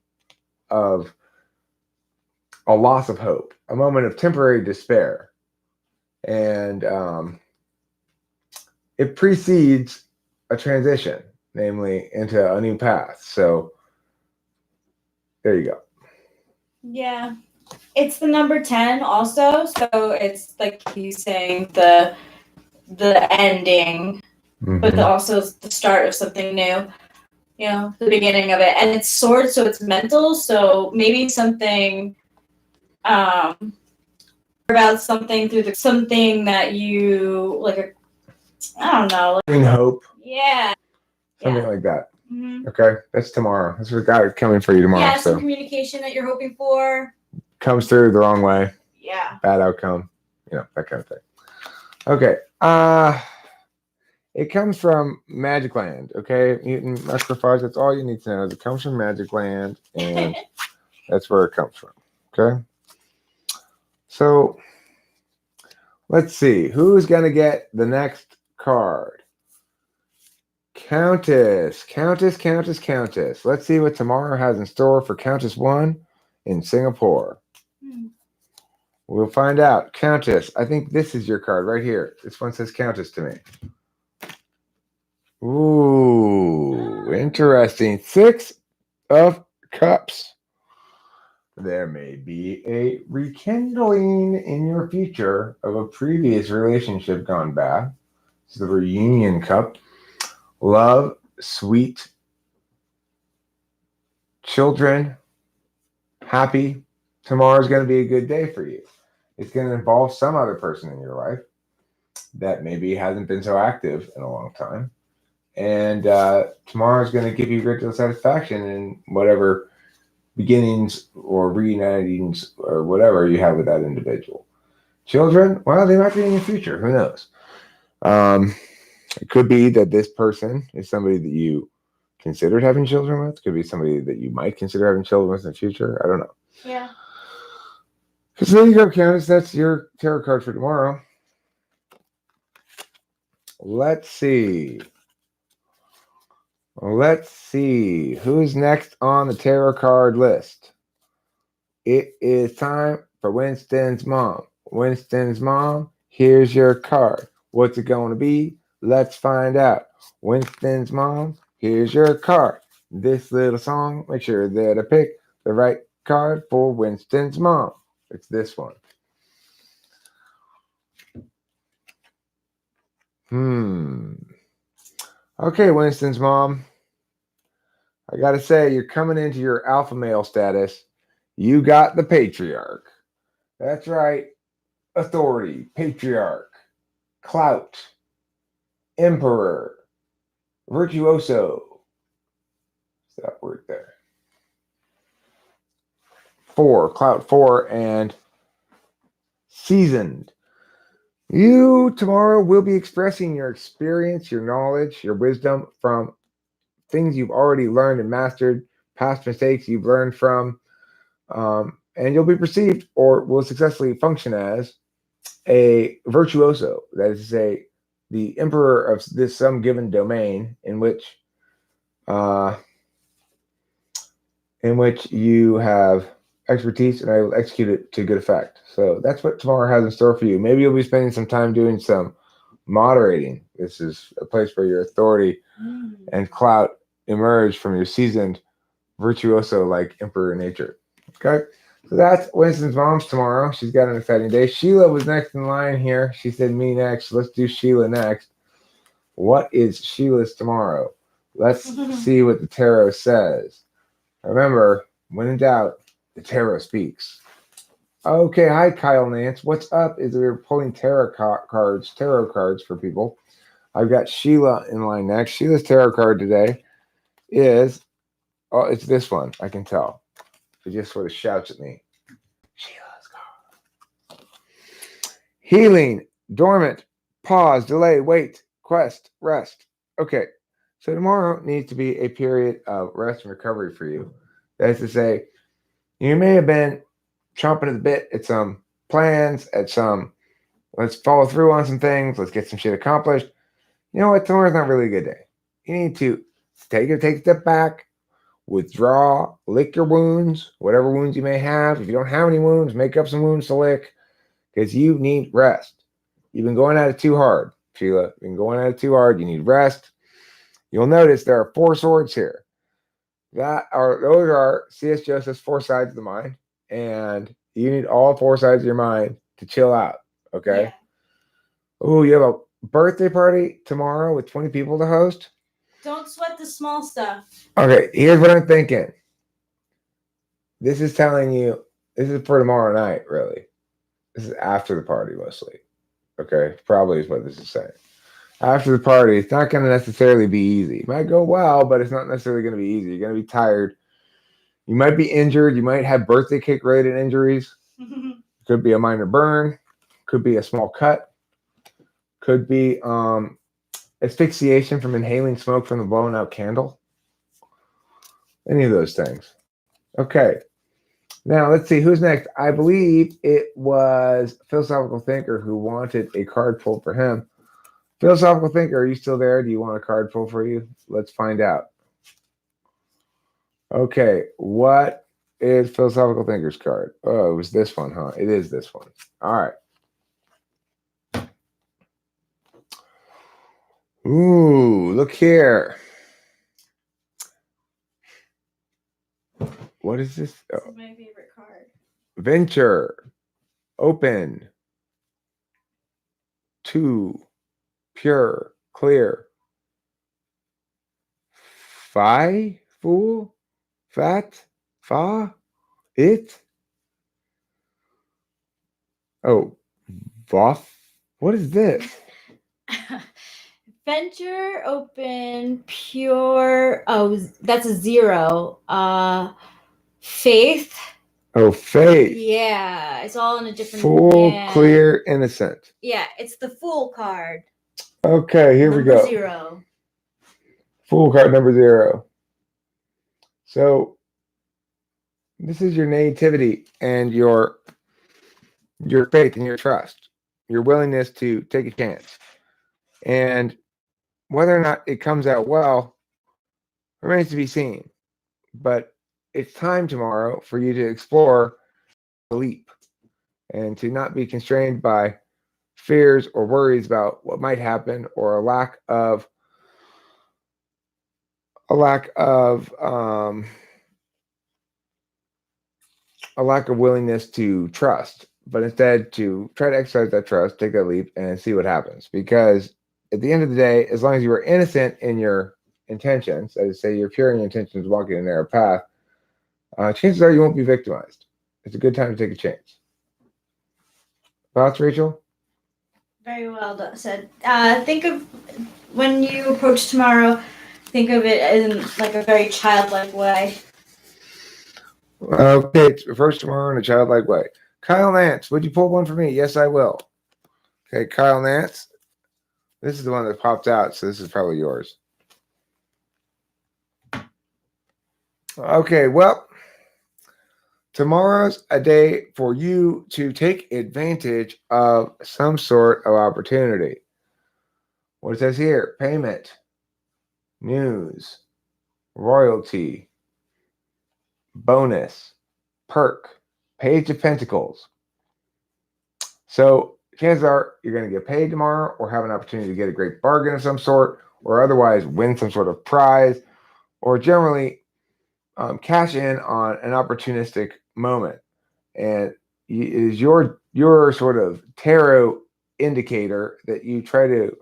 a loss of hope, a moment of temporary despair. And it precedes a transition, namely into a new path. So there you go. Yeah. It's the number 10 also. So it's like he's saying the ending, but also the start of something new. You know, the beginning of it. And it's sword, so it's mental. So maybe something about something through something that you like. I don't know. Like, hope. Yeah. Something like that. Mm-hmm. Okay, that's tomorrow. That's what got coming for you tomorrow. Yeah, some so communication that you're hoping for. Comes through the wrong way. Yeah. Bad outcome. You know, that kind of thing. Okay. It comes from Magic Land. Okay, Mutant Musclefies. That's all you need to know. It comes from Magic Land, and that's where it comes from. Okay. So let's see who's gonna get the next card. Countess. Let's see what tomorrow has in store for Countess 1 in Singapore. We'll find out. Countess. I think this is your card right here. This one says Countess to me. Ooh, interesting. 6 of Cups. There may be a rekindling in your future of a previous relationship gone bad. It's the reunion cup. Love, sweet, children, happy. Tomorrow's going to be a good day for you. It's going to involve some other person in your life that maybe hasn't been so active in a long time. And tomorrow's going to give you great deal of satisfaction in whatever beginnings or reunitings or whatever you have with that individual. Children, well, they might be in your future. Who knows? It could be that this person is somebody that you considered having children with. It could be somebody that you might consider having children with in the future. I don't know. Yeah. So there you go, Candace. That's your tarot card for tomorrow. Let's see. Who's next on the tarot card list. It is time for Winston's mom. Winston's mom, here's your card. What's it going to be? Let's find out. Winston's mom, here's your card. This little song, make sure that I pick the right card for Winston's mom. It's this one. Okay, Winston's mom. I gotta say, you're coming into your alpha male status. You got the patriarch. That's right. Authority, patriarch, clout, emperor, virtuoso. What's that word there? 4, clout 4, and seasoned. You tomorrow will be expressing your experience, your knowledge, your wisdom from things you've already learned and mastered, past mistakes you've learned from, and you'll be perceived or will successfully function as a virtuoso. That is to say, the emperor of this some given domain in which you have expertise, and I will execute it to good effect. So that's what tomorrow has in store for you. Maybe you'll be spending some time doing some moderating. This is a place where your authority and clout emerge from your seasoned virtuoso like emperor nature. Okay, so that's Winston's mom's tomorrow. She's got an exciting day. Sheila was next in line here. She said me next. Let's do Sheila next. What is Sheila's tomorrow? Let's see what the tarot says. Remember, when in doubt, the tarot speaks. Okay, hi Kyle Nance. What's up is we're pulling tarot cards for people. I've got Sheila in line next. Sheila's tarot card today is, oh, it's this one. I can tell. It just sort of shouts at me. Sheila's card. Healing, dormant, pause, delay, wait, quest, rest. Okay, so tomorrow needs to be a period of rest and recovery for you. That is to say, you may have been chomping at the bit at some plans, at some, let's follow through on some things, let's get some shit accomplished. You know what? Tomorrow's not really a good day. You need to take a step back, withdraw, lick your wounds, whatever wounds you may have. If you don't have any wounds, make up some wounds to lick because you need rest. You've been going at it too hard, Sheila. You've been going at it too hard. You need rest. You'll notice there are 4 swords here. Those are C.S. Joseph's 4 sides of the mind, and you need all 4 sides of your mind to chill out. Okay. Yeah. Oh, you have a birthday party tomorrow with 20 people to host. Don't sweat the small stuff. Okay, here's what I'm thinking. This is telling you, this is for tomorrow night, really. This is after the party, mostly. Okay, probably is what this is saying. After the party, it's not going to necessarily be easy. It might go well, but it's not necessarily going to be easy. You're going to be tired. You might be injured. You might have birthday cake-related injuries. Could be a minor burn. Could be a small cut. Could be asphyxiation from inhaling smoke from the blown-out candle. Any of those things. Okay. Now, let's see. Who's next? I believe it was Philosophical Thinker who wanted a card pulled for him. Philosophical Thinker, are you still there? Do you want a card pull for you? Let's find out. Okay, what is Philosophical Thinker's card? Oh, it was this one, huh? It is this one. All right. Ooh, look here. What is this? This is my favorite card. Venture. Open. 2. Pure, clear. Fi, fool, fat, fa, it. Oh, voff. What is this? Venture, open, pure. Oh, that's a 0. Faith. Oh, faith. Yeah, it's all in a different. Full, clear, innocent. Yeah, it's the Fool card. Okay, here we go. Number 0. Fool card number 0. So this is your nativity and your faith and your trust, your willingness to take a chance. And whether or not it comes out well remains to be seen. But it's time tomorrow for you to explore the leap. and to not be constrained by fears or worries about what might happen, or a lack of willingness to trust, but instead to try to exercise that trust, take that leap, and see what happens. Because at the end of the day, as long as you are innocent in your intentions, as I say, you're pure in your intentions, walking a narrow path, chances are you won't be victimized. It's a good time to take a chance. Thoughts, Rachel? Very well said. Think of when you approach tomorrow. Think of it in like a very childlike way. Okay, it's first tomorrow in a childlike way. Kyle Nance, would you pull one for me? Yes, I will. Okay, Kyle Nance. This is the one that popped out, so this is probably yours. Okay, well, tomorrow's a day for you to take advantage of some sort of opportunity. What it says here: payment, news, royalty, bonus, perk, page of pentacles. So chances are you're going to get paid tomorrow, or have an opportunity to get a great bargain of some sort, or otherwise win some sort of prize, or generally cash in on an opportunistic moment. And it is your sort of tarot indicator that you try to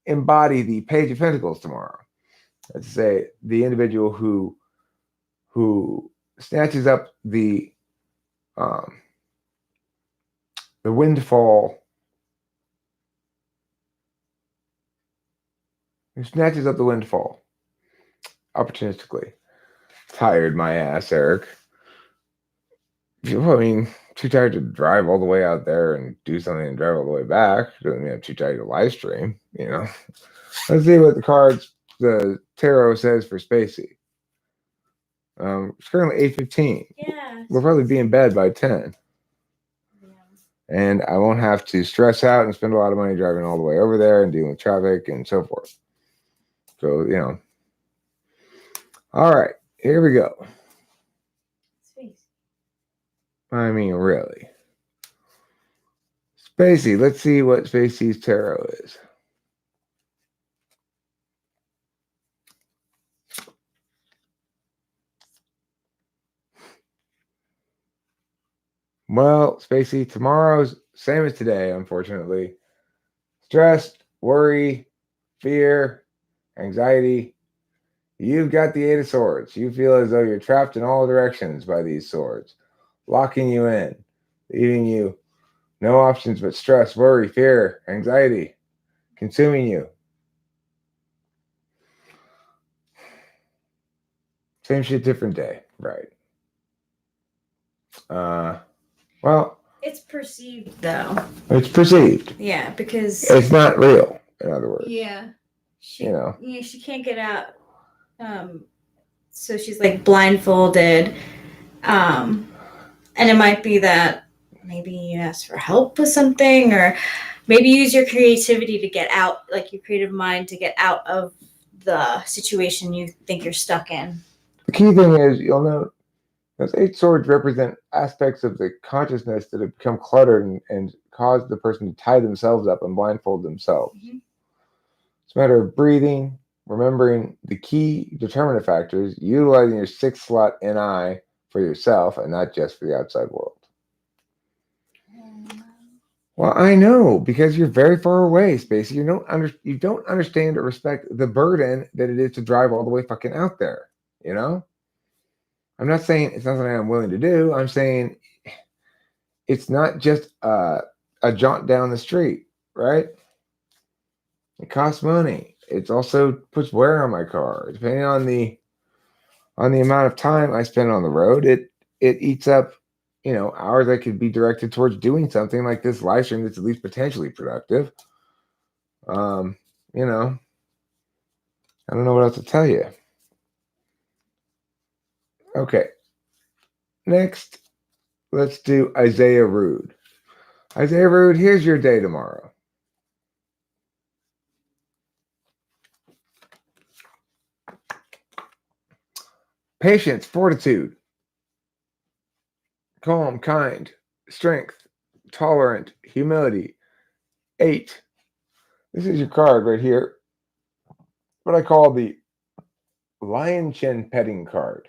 embody the page of pentacles tomorrow. Let's say the individual who snatches up um, the windfall, who snatches up the windfall opportunistically. Tired my ass, Eric. I mean, too tired to drive all the way out there and do something and drive all the way back. Doesn't mean I'm too tired to live stream, you know. Let's see what the tarot says for Spacey. It's currently 8:15. Yeah. We'll probably be in bed by 10. Yeah. And I won't have to stress out and spend a lot of money driving all the way over there and dealing with traffic and so forth. So, you know. All right, here we go. Space. I mean, really. Spacey, let's see what Spacey's tarot is. Well, Spacey, tomorrow's same as today, unfortunately. Stress, worry, fear, anxiety. You've got the Eight of Swords. You feel as though you're trapped in all directions by these swords, locking you in, leaving you no options but stress, worry, fear, anxiety, consuming you. Same shit, different day, right? Well, It's perceived though. it's perceived. Yeah, because It's not real, in other words. yeah, she You know. yeah, she can't get out. So she's like blindfolded. And it might be that maybe you ask for help with something, or maybe use your creativity to get out, like your creative mind to get out of the situation you think you're stuck in. The key thing is, you'll note, those eight swords represent aspects of the consciousness that have become cluttered and cause the person to tie themselves up and blindfold themselves. Mm-hmm. It's a matter of breathing, remembering the key determinant factors, utilizing your sixth slot NI for yourself and not just for the outside world. Well, I know, because you're very far away, Spacey. You don't understand or respect the burden that it is to drive all the way fucking out there. You know? I'm not saying it's not something I'm willing to do. I'm saying it's not just a jaunt down the street, right? It costs money. It also puts wear on my car. Depending on the amount of time I spend on the road, it eats up, hours I could be directed towards doing something like this live stream that's at least potentially productive. You know, I don't know what else to tell you. Okay. Next, let's do Isaiah Rude. Isaiah Rude, here's your day tomorrow. Patience, fortitude, calm, kind, strength, tolerant, humility. 8. This is your card right here. What I call the lion chin petting card.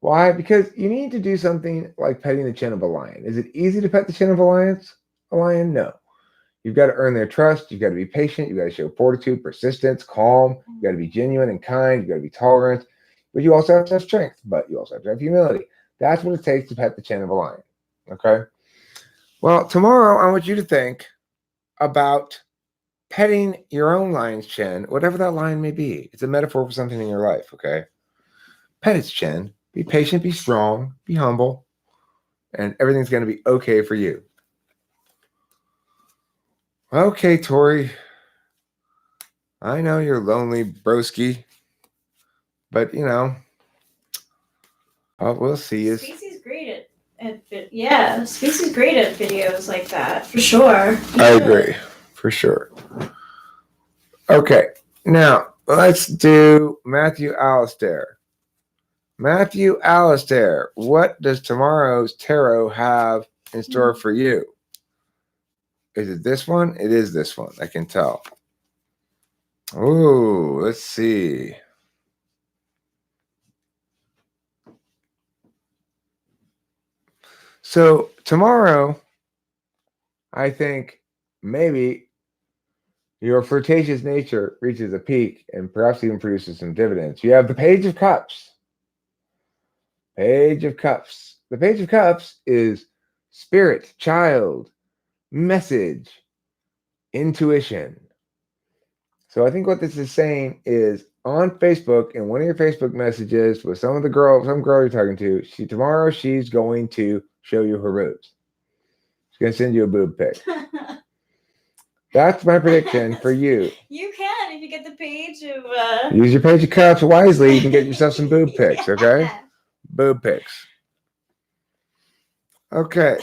Why? Because you need to do something like petting the chin of a lion. Is it easy to pet the chin of a lion? A lion? No. You've got to earn their trust. You've got to be patient. You've got to show fortitude, persistence, calm. You've got to be genuine and kind. You've got to be tolerant. But you also have to have strength. But you also have to have humility. That's what it takes to pet the chin of a lion. Okay? Well, tomorrow I want you to think about petting your own lion's chin, whatever that lion may be. It's a metaphor for something in your life, okay? Pet its chin. Be patient, be strong, be humble, and everything's going to be okay for you. Okay, Tori. I know you're lonely, broski, but we'll see. Spacey's great at Spacey's great at videos like that, for sure. I agree, for sure. Okay, now let's do Matthew Alistair. Matthew Alistair, what does tomorrow's tarot have in store for you? Is it this one? It is this one. I can tell. Ooh, let's see. So tomorrow, I think maybe your flirtatious nature reaches a peak and perhaps even produces some dividends. You have the Page of Cups. Page of Cups. The Page of Cups is spirit, child, message, intuition. So I think what this is saying is on Facebook, in one of your Facebook messages with some girl you're talking to, tomorrow she's going to show you her boobs. She's going to send you a boob pic. That's my prediction for you. You can if you get the page of... Use your Page of Cups wisely. You can get yourself some boob pics, okay? Yeah. Boob pics. Okay.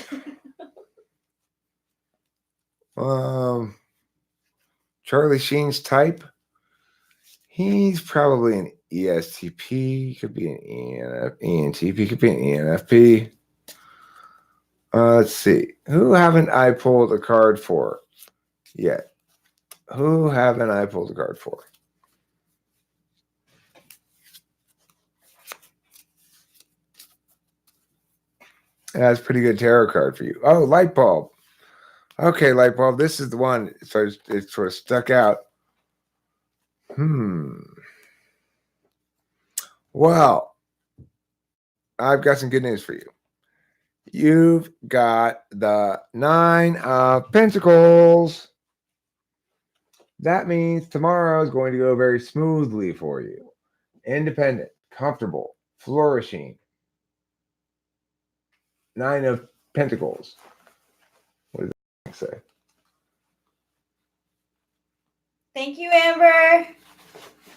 Charlie Sheen's type. He's probably an ESTP. Could be an ENTP. Could be an ENFP. Let's see. Who haven't I pulled a card for yet? Who haven't I pulled a card for? That's a pretty good tarot card for you. Oh, light bulb. Okay, light bulb. This is the one. So it sort of stuck out. Well, I've got some good news for you. You've got the 9 of Pentacles. That means tomorrow is going to go very smoothly for you. Independent, comfortable, flourishing. 9 of Pentacles. What does that say? Thank you, Amber.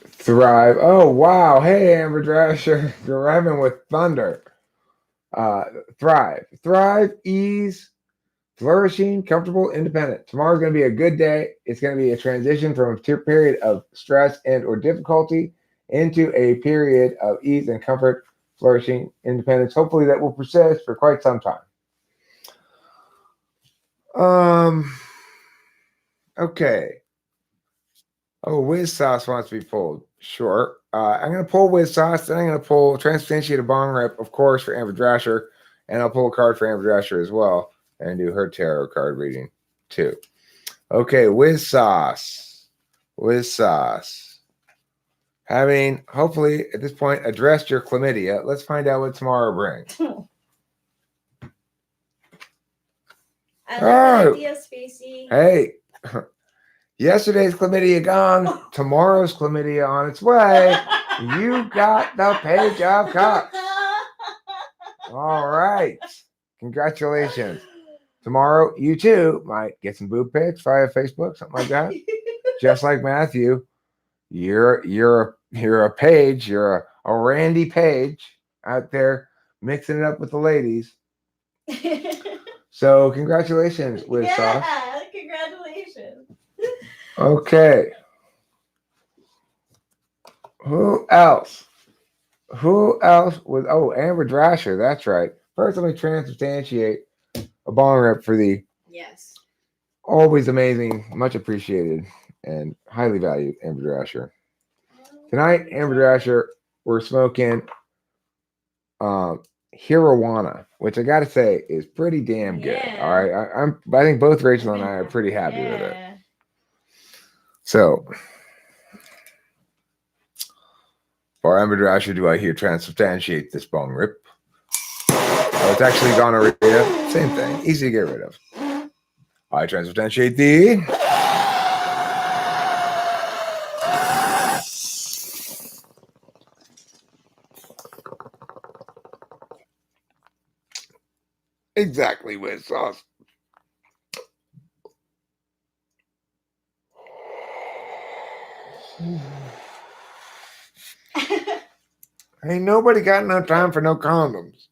Thrive. Oh, wow. Hey, Amber Drasher. You're rhyming with thunder. Thrive. Thrive, ease, flourishing, comfortable, independent. Tomorrow's going to be a good day. It's going to be a transition from a period of stress and or difficulty into a period of ease and comfort, flourishing, independence. Hopefully that will persist for quite some time. Okay. Oh, Wiz Sauce wants to be pulled. Sure. I'm going to pull Wiz Sauce. Then I'm going to pull Transubstantiated Bong Rip, of course, for Amber Drasher. And I'll pull a card for Amber Drasher as well. And do her tarot card reading, too. Okay, Wiz Sauce. Wiz Sauce. Having, hopefully, at this point, addressed your chlamydia, let's find out what tomorrow brings. I love the idea, Spacey. Hey. Yesterday's chlamydia gone. Tomorrow's chlamydia on its way. You got the Page of Cups. All right. Congratulations. Tomorrow, you too might get some boob pics via Facebook, something like that. Just like Matthew, you're a page. You're a Randy Page out there mixing it up with the ladies. So congratulations, Wiz Sauce. Yeah, congratulations. Okay. Who else? Who else was? Oh, Amber Drasher. That's right. first let me transubstantiate a bong rip for the Yes. always amazing, much appreciated, and highly valued Amber Drasher. Tonight, Amber Drasher, we're smoking Hirowana, which I gotta say is pretty damn good. Yeah. All right, I think both Rachel and I are pretty happy with it. Yeah. So, for Amber Drasher, do I hear transubstantiate this bong rip? Oh, it's actually gonorrhea. Same thing, easy to get rid of. I transubstantiate thee. Exactly with sauce. Ain't nobody got no time for no condoms.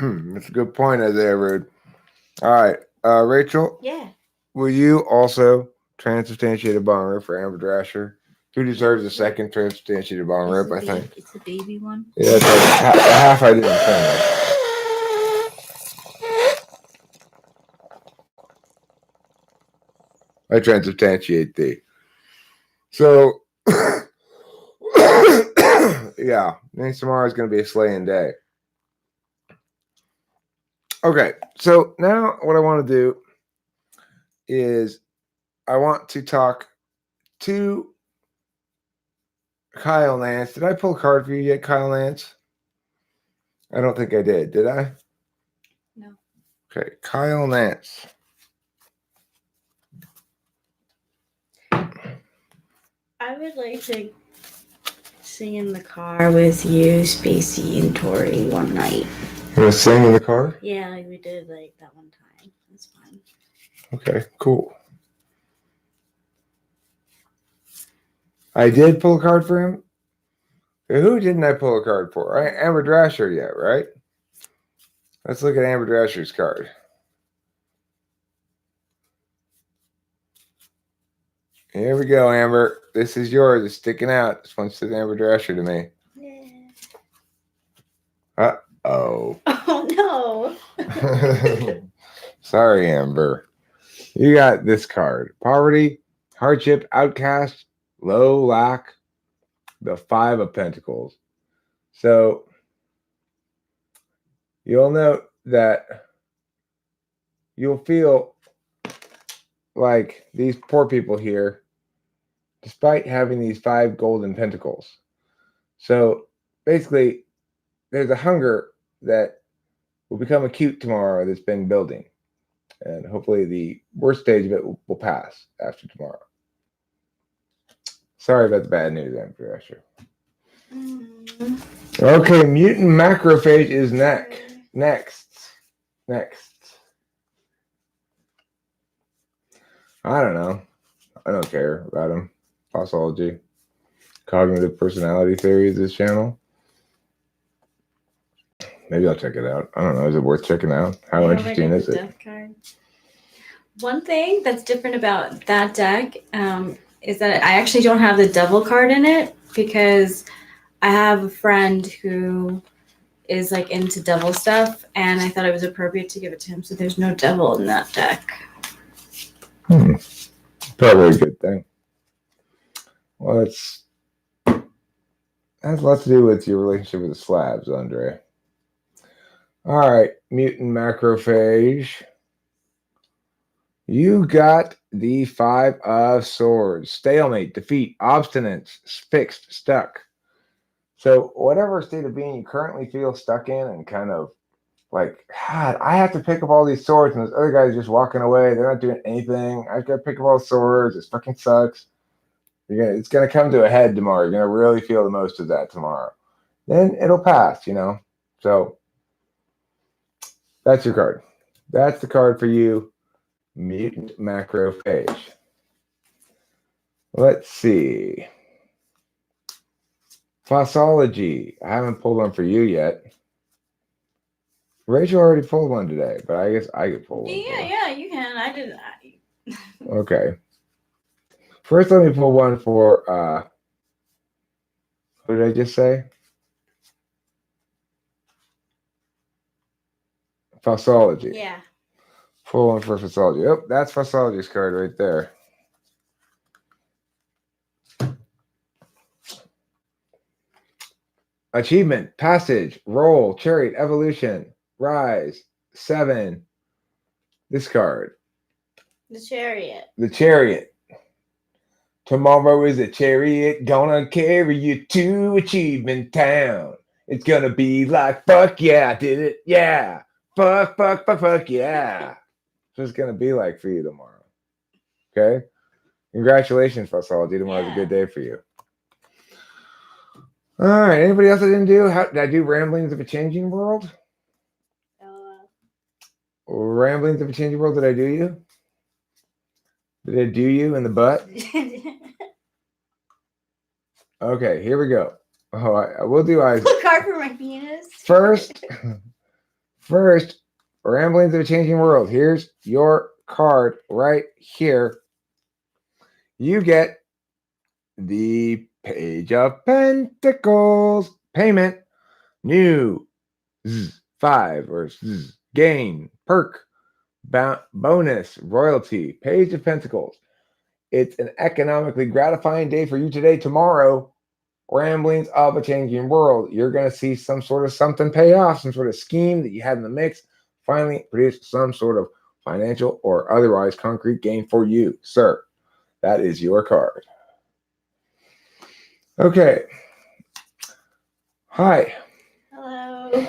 That's a good point, as ever. All right, Rachel. Yeah. Will you also transubstantiate a bong rip for Amber Drasher? Who deserves a second transubstantiated bong rip? I think it's the baby one. Yeah, it's like half I didn't finish. I transubstantiate thee. So, yeah, next tomorrow is going to be a slaying day. Okay, so now what I want to do is I want to talk to Kyle Nance. Did I pull a card for you yet, Kyle Nance? I don't think I did. Did I? No. Okay, Kyle Nance. I would like to sing in the car with you, Spacey, and Tori one night. You want to sing in the car? Yeah, like we did like that one time. That's fun. Okay, cool. I did pull a card for him. Who didn't I pull a card for? Amber Drasher yet, right? Let's look at Amber Drasher's card. Here we go, Amber. This is yours. It's sticking out. This one says Amber Drasher to me. Yeah. Uh-oh. Oh, no. Sorry, Amber. You got this card. Poverty, hardship, outcast, low, lack, the Five of Pentacles. So, you'll note that you'll feel like these poor people here, despite having these 5 golden pentacles. So, basically, there's a hunger that will become acute tomorrow that's been building. And hopefully the worst stage of it will pass after tomorrow. Sorry about the bad news, Amber Drasher. Okay, mutant macrophage is next. I don't know. I don't care about him. Fossology. Cognitive personality theory is this channel. Maybe I'll check it out. I don't know. Is it worth checking out? How interesting is it? Death card. One thing that's different about that deck is that I actually don't have the devil card in it because I have a friend who is like into devil stuff, and I thought it was appropriate to give it to him. So there's no devil in that deck. Probably a good thing. Well, that has a lot to do with your relationship with the slabs, Andre. All right, mutant macrophage. You got the 5 of Swords. Stalemate, defeat, obstinance, fixed, stuck. So whatever state of being you currently feel stuck in and kind of like, God, I have to pick up all these swords and those other guys are just walking away. They're not doing anything. I've got to pick up all the swords. This fucking sucks. It's going to come to a head tomorrow. You're going to really feel the most of that tomorrow. Then it'll pass, you know. So that's your card. That's the card for you, mutant macrophage. Let's see. Fossology. I haven't pulled one for you yet. Rachel already pulled one today, but I guess I could pull one for her. Yeah, you can. I didn't. Okay. First, let me pull one for, who did I just say? Fossology. Yeah. Pull one for Fossology. Oh, that's Fossology's card right there. Achievement, passage, roll, chariot, evolution, rise, 7. This card, The chariot. the chariot. Tomorrow is a chariot gonna carry you to Achievement Town. It's gonna be like, fuck yeah, I did it. Yeah. Fuck, fuck, fuck, fuck, yeah. That's what it's gonna be like for you tomorrow. Okay? Congratulations, Fossology. Tomorrow's a good day for you. All right. Anybody else I didn't do? Did I do Ramblings of a Changing World? Ramblings of a Changing World, did I do you? Did I do you in the butt? Okay, here we go. Oh, I will do Isaac. What card for my penis? First, Ramblings of a Changing World. Here's your card right here. You get the Page of Pentacles. Payment. New. 5 or gain. Perk. Bonus. Royalty. Page of Pentacles. It's an economically gratifying day for you today. Tomorrow, Ramblings of a Changing World. You're going to see some sort of something pay off, some sort of scheme that you had in the mix finally produce some sort of financial or otherwise concrete gain for you, sir. That is your card. Okay. Hi. Hello.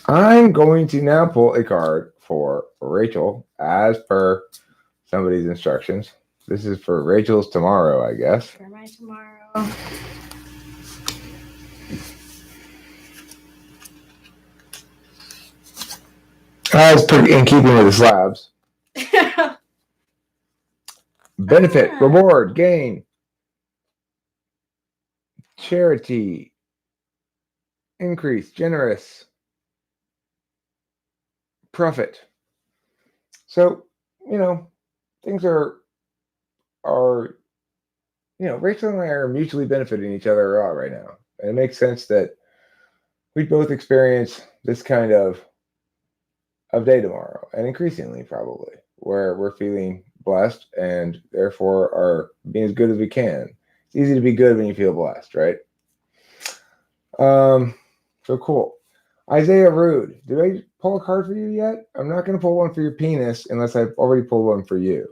I'm going to now pull a card for Rachel as per somebody's instructions. This is for Rachel's tomorrow, I guess. For my tomorrow. It's pretty in keeping with the slabs. Benefit, reward, gain, charity, increase, generous, profit. So, things are Rachel and I are mutually benefiting each other out right now. And it makes sense that we both experience this kind of day tomorrow, and increasingly probably, where we're feeling blessed and therefore are being as good as we can. It's easy to be good when you feel blessed, right? So cool. Isaiah Rude, did I pull a card for you yet? I'm not going to pull one for your penis unless I've already pulled one for you.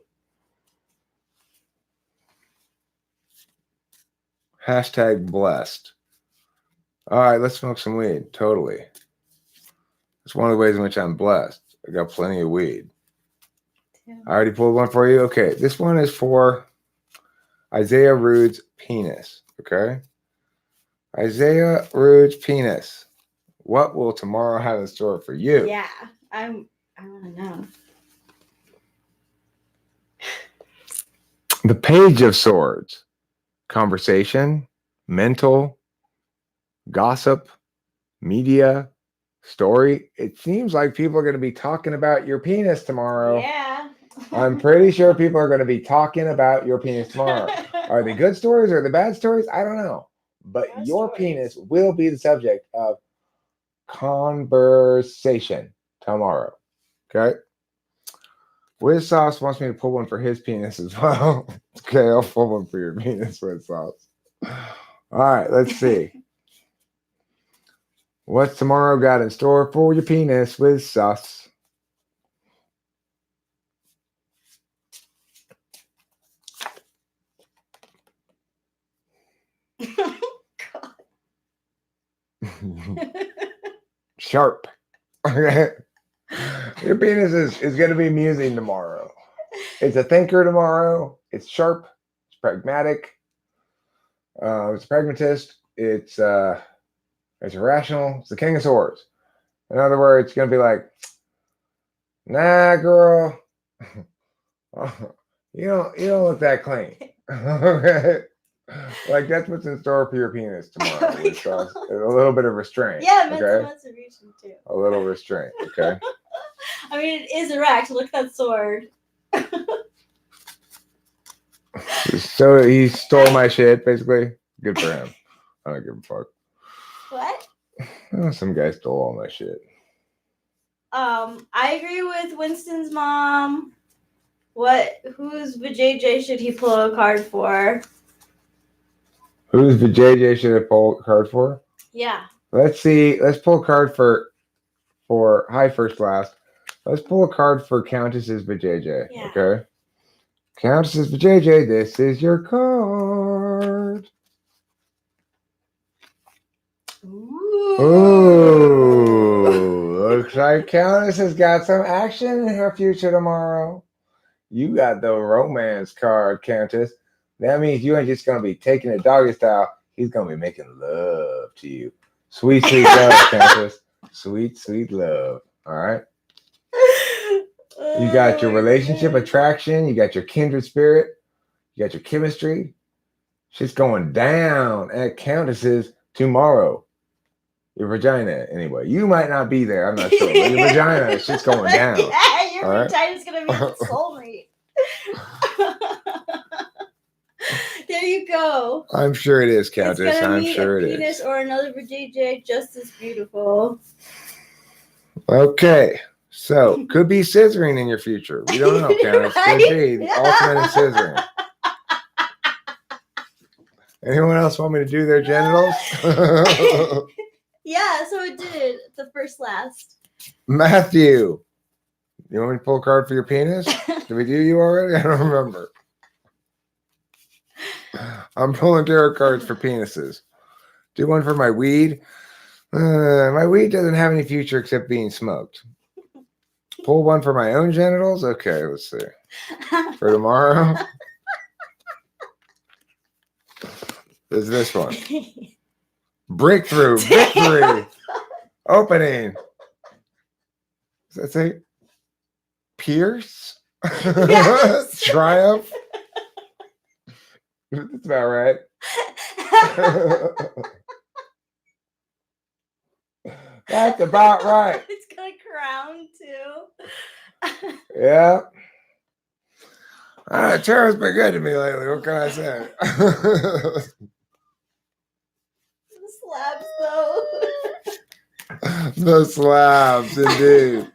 Hashtag blessed. All right, let's smoke some weed. Totally. It's one of the ways in which I'm blessed. I got plenty of weed. Yeah. I already pulled one for you. Okay, this one is for Isaiah Rude's penis. Okay, Isaiah Rude's penis. What will tomorrow have in store for you? Yeah, I want to know. The Page of Swords. Conversation, mental, gossip, media, story. It seems like people are going to be talking about your penis tomorrow. Yeah. I'm pretty sure people are going to be talking about your penis tomorrow. Are they good stories or the bad stories? I don't know. But your penis will be the subject of conversation tomorrow. Okay? Wiz Sauce wants me to pull one for his penis as well. Okay, I'll pull one for your penis, Wiz Sauce. All right, let's see. What's tomorrow got in store for your penis, Wiz Sauce? Sharp. Okay. Your penis is going to be musing tomorrow. It's a thinker tomorrow. It's sharp. It's pragmatic. It's a pragmatist. It's irrational. It's the King of Swords. In other words, it's going to be like, nah, girl. You don't look that clean. Okay. Like that's what's in store for your penis tomorrow. Oh my With God. a little bit of restraint. Yeah, mental Okay. masturbation too. A little restraint. Okay. I mean, it is erect. Look at that sword. So he stole my shit, basically. Good for him. I don't give a fuck. What? Oh, some guy stole all my shit. I agree with Winston's mom. Whose vajayjay should he pull a card for? Who's the JJ should have pulled a card for? Yeah. Let's see. Let's pull a card for hi first class. Let's pull a card for Countess's vajayjay. Yeah. Okay. Countess's vajayjay, this is your card. Ooh, looks like Countess has got some action in her future tomorrow. You got the romance card, Countess. That means you ain't just gonna be taking it doggy style. He's gonna be making love to you. Sweet, sweet love, Countess. Sweet, sweet love. All right. You got your relationship attraction. You got your kindred spirit. You got your chemistry. Shit's going down at Countess's tomorrow. Your vagina, anyway. You might not be there. I'm not sure. But your vagina, it's just going down. Yeah, your All right? vagina's gonna be the soulmate. There you go. I'm sure it is, It's Countess. gonna I'm meet sure a it penis is. or another vajayjay just as beautiful. Okay. So, could be scissoring in your future. We don't know, Countess. Could be the ultimate in scissoring. Anyone else want me to do their genitals? Yeah, so it did. The first last. Matthew, you want me to pull a card for your penis? Did we do you already? I don't remember. I'm pulling tarot cards for penises. Do one for my weed. My weed doesn't have any future except being smoked. Pull one for my own genitals. Okay, let's see. For tomorrow. Is this one. Breakthrough, victory, opening. Does that say Pierce? Yes. Triumph? That's about right. That's about right. It's got a crown too. Yeah. Tarot's been good to me lately. What can I say? The slabs though. The slabs, indeed.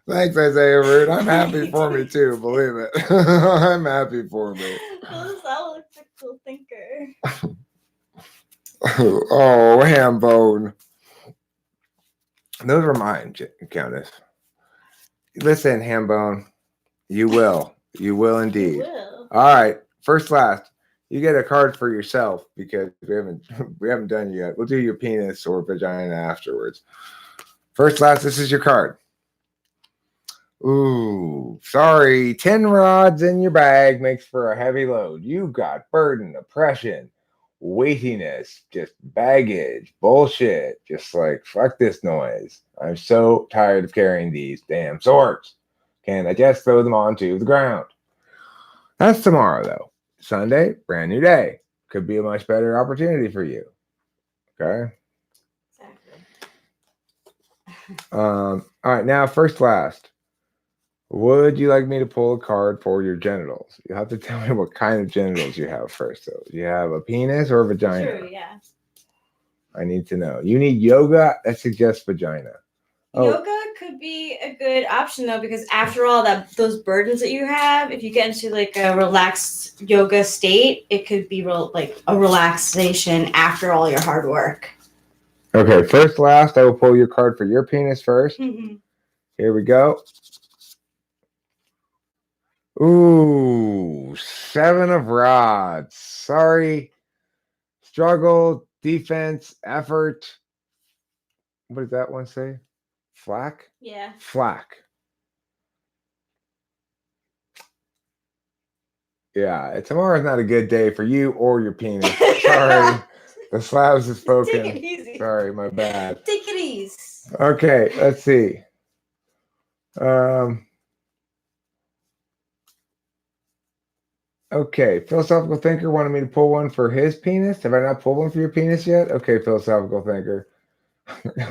Thanks, Isaiah Root. I'm happy for me too, believe it. I'm happy for me. Those electrical thinker. Oh, ham bone. Those are mine, Countess. Listen, ham bone. You will. You will indeed. You will. All right. First, last. You get a card for yourself because we haven't done it yet. We'll do your penis or vagina afterwards. First, last. This is your card. Ooh, sorry. 10 rods in your bag makes for a heavy load. You got burden, oppression, weightiness, just baggage, bullshit. Just like, fuck this noise. I'm so tired of carrying these damn swords. Can I just throw them onto the ground? That's tomorrow, though. Sunday, brand new day. Could be a much better opportunity for you. Okay? Exactly. All right, now, first, last. Would you like me to pull a card for your genitals? You have to tell me what kind of genitals you have first, though. Do you have a penis or a vagina? True, yeah. I need to know. You need yoga that suggests vagina. Yoga could be a good option though, because after all those burdens that you have, if you get into like a relaxed yoga state, it could be like a relaxation after all your hard work. Okay, first, last, I will pull your card for your penis first. Mm-hmm. Here we go. Ooh, 7 of rods. Sorry. Struggle, defense, effort. What does that one say? Flack? Yeah. Flack. Yeah, tomorrow's not a good day for you or your penis. Sorry. The slabs have spoken. Take it easy. Sorry, my bad. Take it easy. Okay, let's see. Okay, philosophical thinker wanted me to pull one for his penis. Have I not pulled one for your penis yet? Okay, philosophical thinker.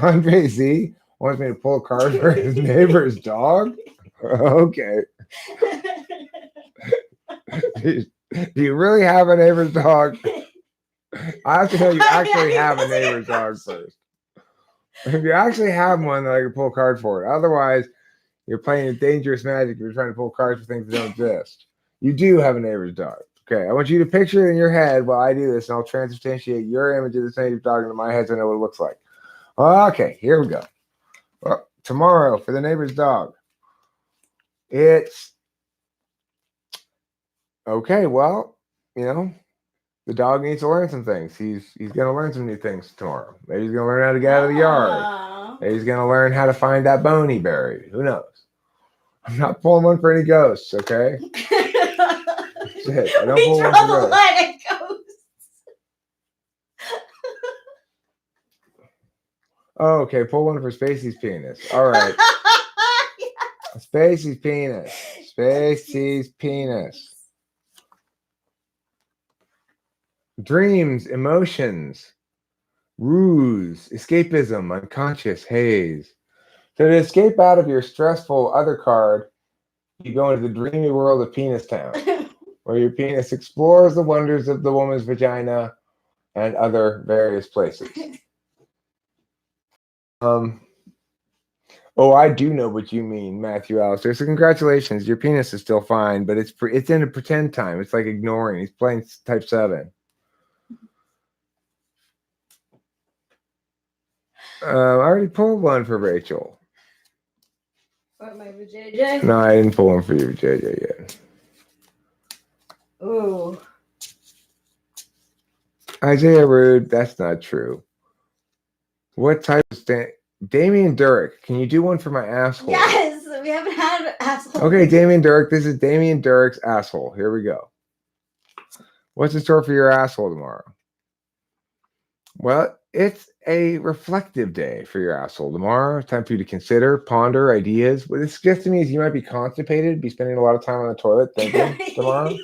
Andre Z wants me to pull a card for his neighbor's dog. Okay. Do you really have a neighbor's dog? I have to know you actually have a neighbor's dog first. If you actually have one, then I can pull a card for it. Otherwise, you're playing a dangerous magic if you're trying to pull cards for things that don't exist. You do have a neighbor's dog. Okay, I want you to picture it in your head while I do this, and I'll transubstantiate your image of this neighbor's dog into my head so I know what it looks like. Okay, here we go. Well, tomorrow for the neighbor's dog. It's okay. Well, the dog needs to learn some things. He's gonna learn some new things tomorrow. Maybe he's gonna learn how to get out of the yard. Maybe he's gonna learn how to find that bone he buried. Who knows? I'm not pulling one for any ghosts, okay? Shit, I don't pull one for ghosts. Oh, okay, pull one for Spacey's penis. All right. Spacey's penis. Spacey's penis. Dreams, emotions, ruse, escapism, unconscious, haze. So to escape out of your stressful other card, you go into the dreamy world of Penis Town, where your penis explores the wonders of the woman's vagina and other various places. Oh, I do know what you mean, Matthew Alistair. So congratulations, your penis is still fine, but it's in a pretend time. It's like ignoring. He's playing Type 7. I already pulled one for Rachel. What, my JJ? No, I didn't pull one for you, JJ, yet. Ooh. Isaiah Rude, that's not true. What type of Damien Durek, can you do one for my asshole? Yes, we haven't had asshole. Okay, Damien Durek, this is Damien Durek's asshole. Here we go. What's in store for your asshole tomorrow? Well, it's a reflective day for your asshole tomorrow. Time for you to consider, ponder ideas. What it suggests to me is you might be constipated, be spending a lot of time on the toilet thinking tomorrow. Yeah.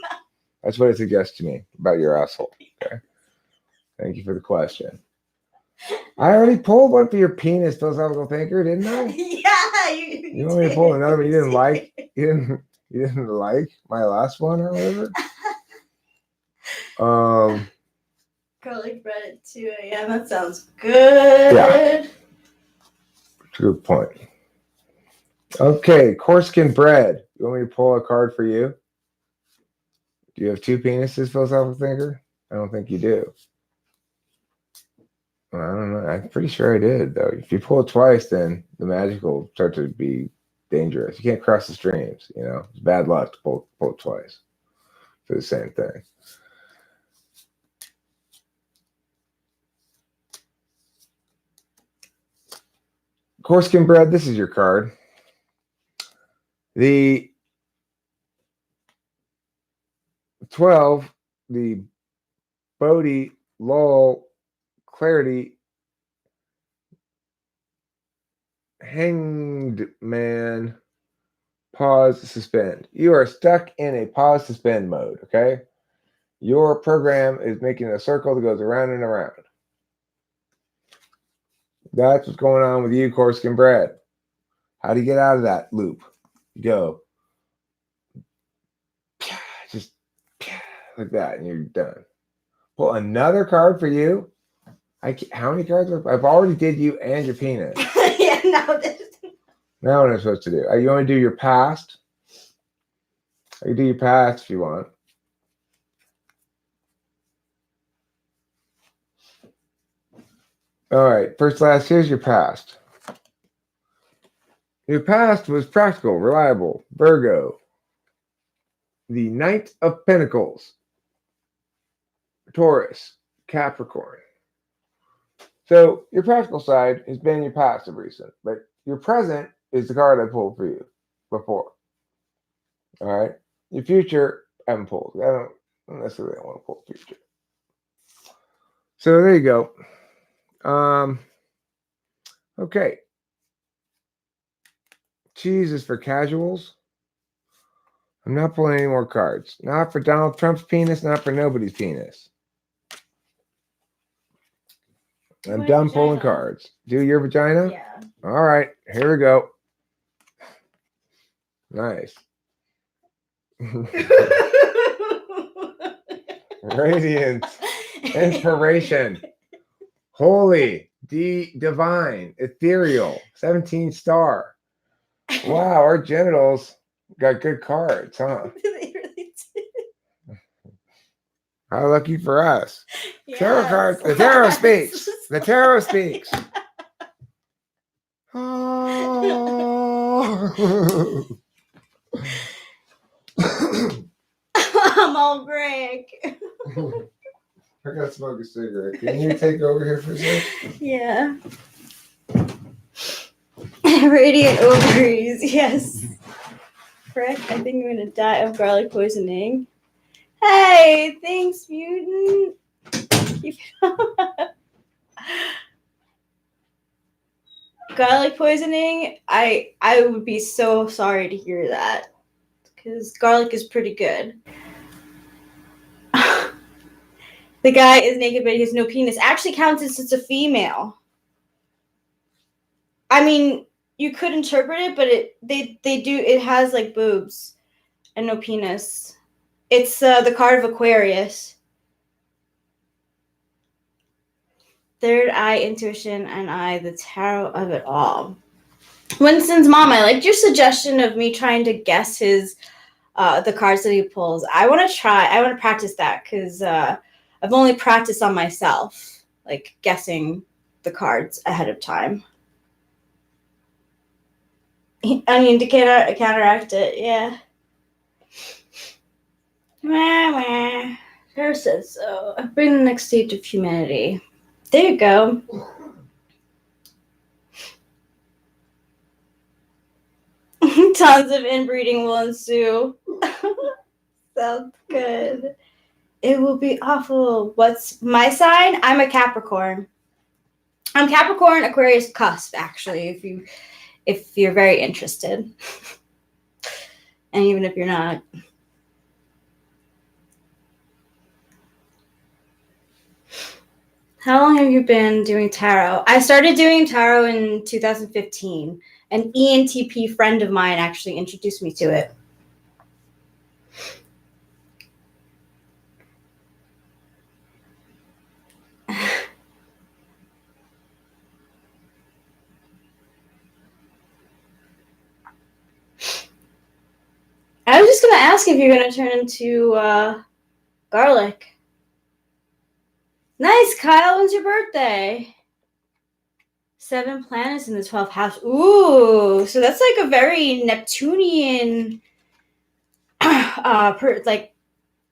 That's what it suggests to me about your asshole. Okay. Thank you for the question. I already pulled one for your penis, philosophical thinker, didn't I? Yeah, you want me to pull another one? You didn't like? You didn't like my last one or whatever? Garlic bread at 2 a.m. That sounds good. Yeah. Good point. Okay, Corskin bread. You want me to pull a card for you? Do you have two penises, philosophical thinker? I don't think you do. Well, I don't know. I'm pretty sure I did, though. If you pull it twice, then the magic will start to be dangerous. You can't cross the streams, It's bad luck to pull it twice for the same thing. Corskin bread, this is your card. The 12, the Bodhi, Lull, Clarity, Hanged Man, pause, suspend. You are stuck in a pause, suspend mode, okay? Your program is making a circle that goes around and around. That's what's going on with you, Corskin bread. How do you get out of that loop? You go just like that, and you're done. Pull another card for you. How many cards? I've already did you and your penis. Yeah, no. Now what am I supposed to do? You want to do your past? I can do your past if you want. All right. First, last, here's your past. Your past was practical, reliable, Virgo. The Knight of Pentacles, Taurus, Capricorn. So your practical side has been your past of recent, but your present is the card I pulled for you before. All right. Your future, I haven't pulled. I don't necessarily want to pull future. So there you go. Okay. Cheese is for casuals. I'm not pulling any more cards. Not for Donald Trump's penis, not for nobody's penis. I'm My done pulling vagina. cards. Do your vagina? Yeah. All right, here we go. Nice. Radiant. Inspiration. Holy. Divine. Ethereal. 17 star. Wow, our genitals got good cards, huh? They really did. How lucky for us. Yes. Tarot cards. The tarot speaks. The tarot speaks. Oh. I'm all break. I gotta smoke a cigarette. Can you take over here for a sec? Yeah. Radiant ovaries, yes. Frick, I think I'm gonna die of garlic poisoning. Hey, thanks, mutant. Garlic poisoning, I would be so sorry to hear that. Because garlic is pretty good. The guy is naked, but he has no penis. Actually counts as it's a female. I mean, you could interpret it, but they do. It has like boobs and no penis. It's the card of Aquarius. Third eye, intuition, and the tarot of it all. Winston's mom, I liked your suggestion of me trying to guess his the cards that he pulls. I want to practice that because I've only practiced on myself, like guessing the cards ahead of time. I mean, to counteract it, yeah. Sarah says so. I bring the next stage of humanity. There you go. Tons of inbreeding will ensue. Sounds good. It will be awful. What's my sign? I'm a Capricorn. I'm Capricorn, Aquarius cusp, actually, if you're very interested. And even if you're not. How long have you been doing tarot? I started doing tarot in 2015. An ENTP friend of mine actually introduced me to it. I was just going to ask if you're going to turn into garlic. Nice, Kyle. When's your birthday? 7 planets in the 12th house. Ooh, so that's like a very Neptunian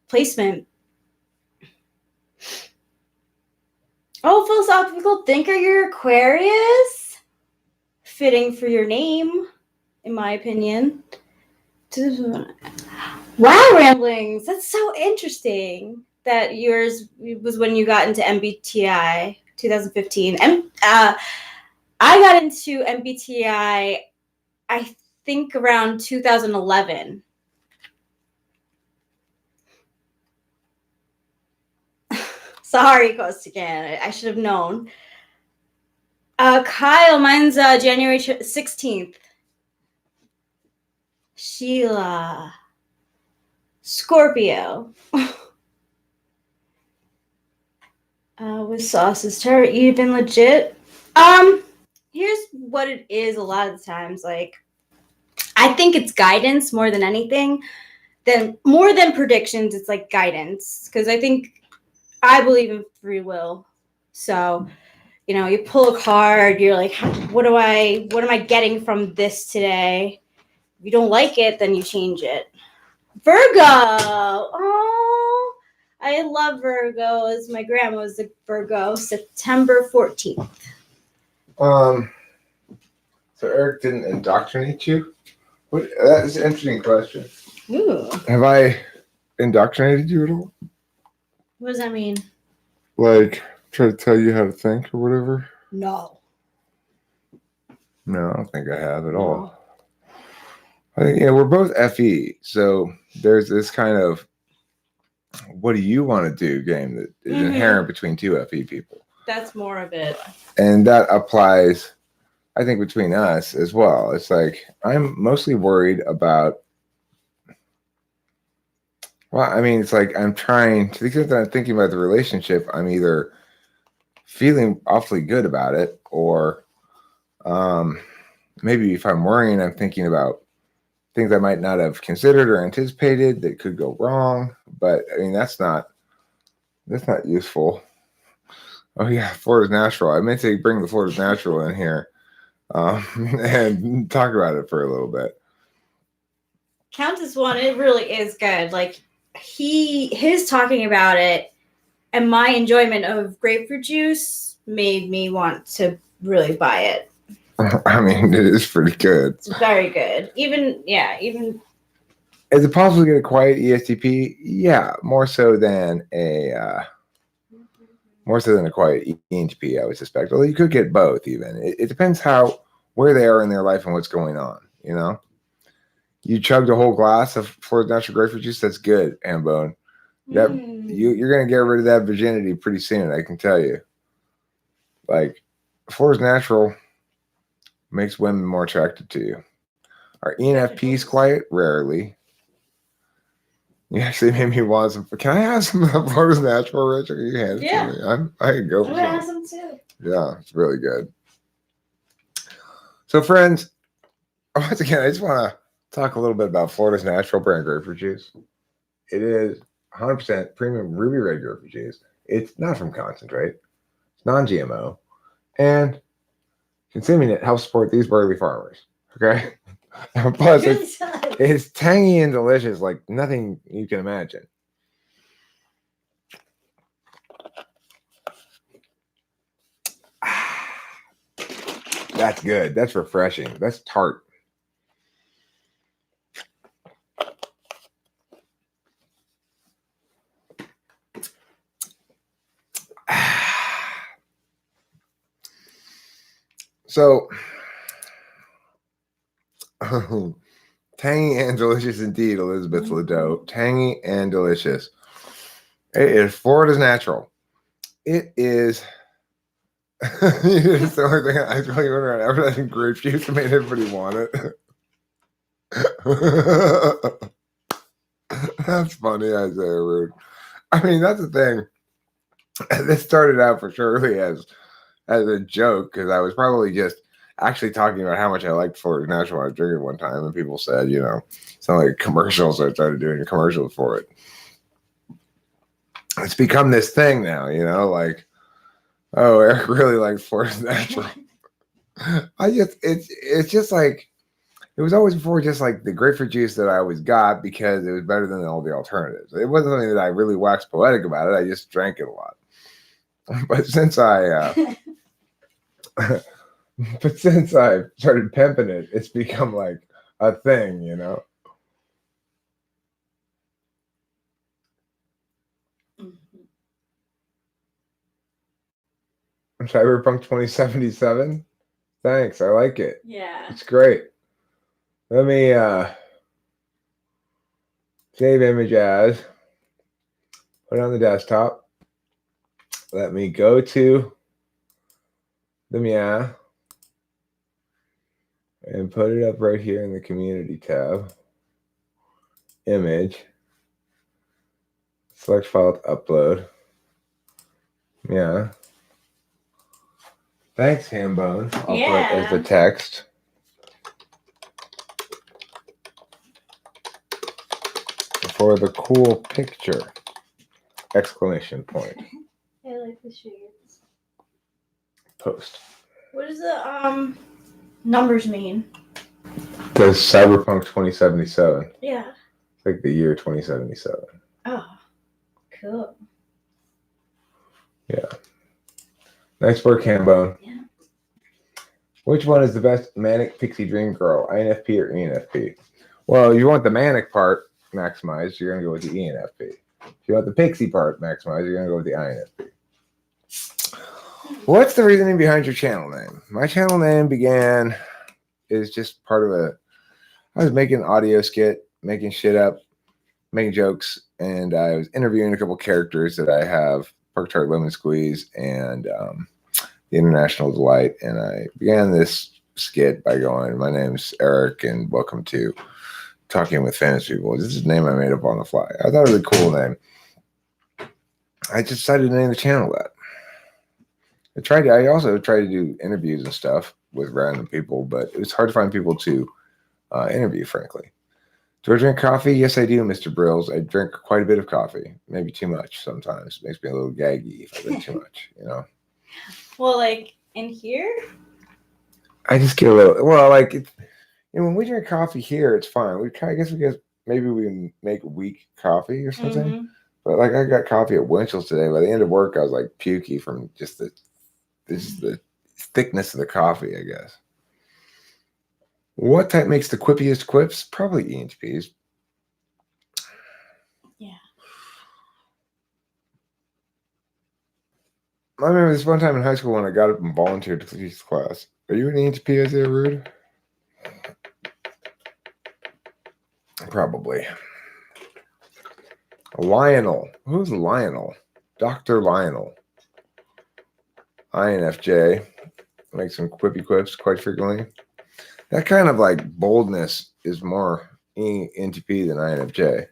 placement. Oh, philosophical thinker, you're Aquarius? Fitting for your name, in my opinion. Wow, ramblings. That's so interesting that yours was when you got into MBTI 2015. And I got into MBTI, I think, around 2011. Sorry, Costigan. I should have known. Kyle, mine's January 16th. Sheila. Scorpio. With sauces. Tara, you've been legit. Here's what it is a lot of the times. Like, I think it's guidance more than anything. More than predictions, it's like guidance. Because I believe in free will. So, you pull a card, you're like, what am I getting from this today? If you don't like it, then you change it. Virgo. Oh, I love Virgos. My grandma was a Virgo. September 14th. So Eric didn't indoctrinate you? That is an interesting question. Ooh. Have I indoctrinated you at all? What does that mean? Like, try to tell you how to think or whatever? No. No, I don't think I have at all. I think, we're both FE, so there's this kind of what do you want to do game that is inherent between two FE people. That's more of it. And that applies, I think, between us as well. It's like I'm mostly worried about. Well, I mean, it's like I'm trying to the extent that I'm thinking about the relationship. I'm either feeling awfully good about it, or maybe if I'm worrying, I'm thinking about things I might not have considered or anticipated that could go wrong. But I mean, that's not useful. Oh yeah, Florida's natural. I meant to bring the Florida's natural in here and talk about it for a little bit. Countess one, it really is good. Like his talking about it and my enjoyment of grapefruit juice made me want to really buy it. I mean, it is pretty good. It's very good. Even is it possible to get a quiet ESTP? Yeah, more so than a quiet ENTP, I would suspect. Although you could get both. Even it depends where they are in their life and what's going on. You know, you chugged a whole glass of Florida's natural grapefruit juice. That's good, Ambone. That you're gonna get rid of that virginity pretty soon. I can tell you. Like Florida's natural makes women more attracted to you. Are ENFPs quiet? Rarely. You actually made me want some. Can I have some of Florida's natural, Rich? Are you hand it to me? I can go for some. have some too. Yeah, it's really good. So, friends, once again, I just want to talk a little bit about Florida's natural brand grapefruit juice. It is 100% premium ruby red grapefruit juice. It's not from concentrate. It's non-GMO. And consuming it helps support these burly farmers. Okay? Plus, it's tangy and delicious like nothing you can imagine. That's good. That's refreshing. That's tart. So, tangy and delicious indeed, Elizabeth Ladeau. Tangy and delicious. It is Florida's natural. It is. It's the only thing I really went around advertising grape juice and made everybody want it. That's funny, Isaiah Rude. I mean, that's the thing. This started out for surely as a joke because I was probably just actually talking about how much I liked Florida's natural. I was drinking one time, and people said, it's not like commercials. So I started doing a commercial for it. It's become this thing now, like, oh, Eric really likes Florida's natural. It's just like, it was always before just like the grapefruit juice that I always got because it was better than all the alternatives. It wasn't something that I really waxed poetic about it. I just drank it a lot. But since I started pimping it, it's become like a thing, Cyberpunk 2077. Thanks, I like it. Yeah. It's great. Let me save image as, put it on the desktop. Let me go to the Mia and put it up right here in the community tab. Image. Select file to upload. Yeah. Thanks, Hambone. I'll put it as the text. For the cool picture! Exclamation point. I like the shades. Post. What does the numbers mean? Does Cyberpunk 2077. Yeah. It's like the year 2077. Oh, cool. Yeah. Nice work, Hambone. Yeah. Which one is the best manic pixie dream girl, INFP or ENFP? Well, you want the manic part maximized, you're going to go with the ENFP. If you want the pixie part maximized, you're going to go with the INFP. What's the reasoning behind your channel name? My channel name is just part of I was making an audio skit, making shit up, making jokes, and I was interviewing a couple characters that I have, Pork Tart Lemon Squeeze and the International Delight. And I began this skit by going, "My name's Eric, and welcome to Talking with Famous People." This is a name I made up on the fly. I thought it was a cool name. I just decided to name the channel that. I also tried to do interviews and stuff with random people, but it was hard to find people to interview, frankly. Do I drink coffee? Yes, I do, Mr. Brills. I drink quite a bit of coffee, maybe too much sometimes. It makes me a little gaggy if I drink too much, you know? Well, like in here? I just get a little, well, like, when we drink coffee here, it's fine. I guess maybe we can make weak coffee or something. Mm-hmm. But like, I got coffee at Winchell's today. By the end of work, I was like pukey from just the thickness of the coffee, I guess. What type makes the quippiest quips? Probably ENTPs. Yeah. I remember this one time in high school when I got up and volunteered to teach class. Are you an ENTP, Isaiah Rude? Probably. Lionel. Who's Lionel? Dr. Lionel. INFJ. Makes some quippy quips quite frequently. That kind of like boldness is more ENTP than INFJ.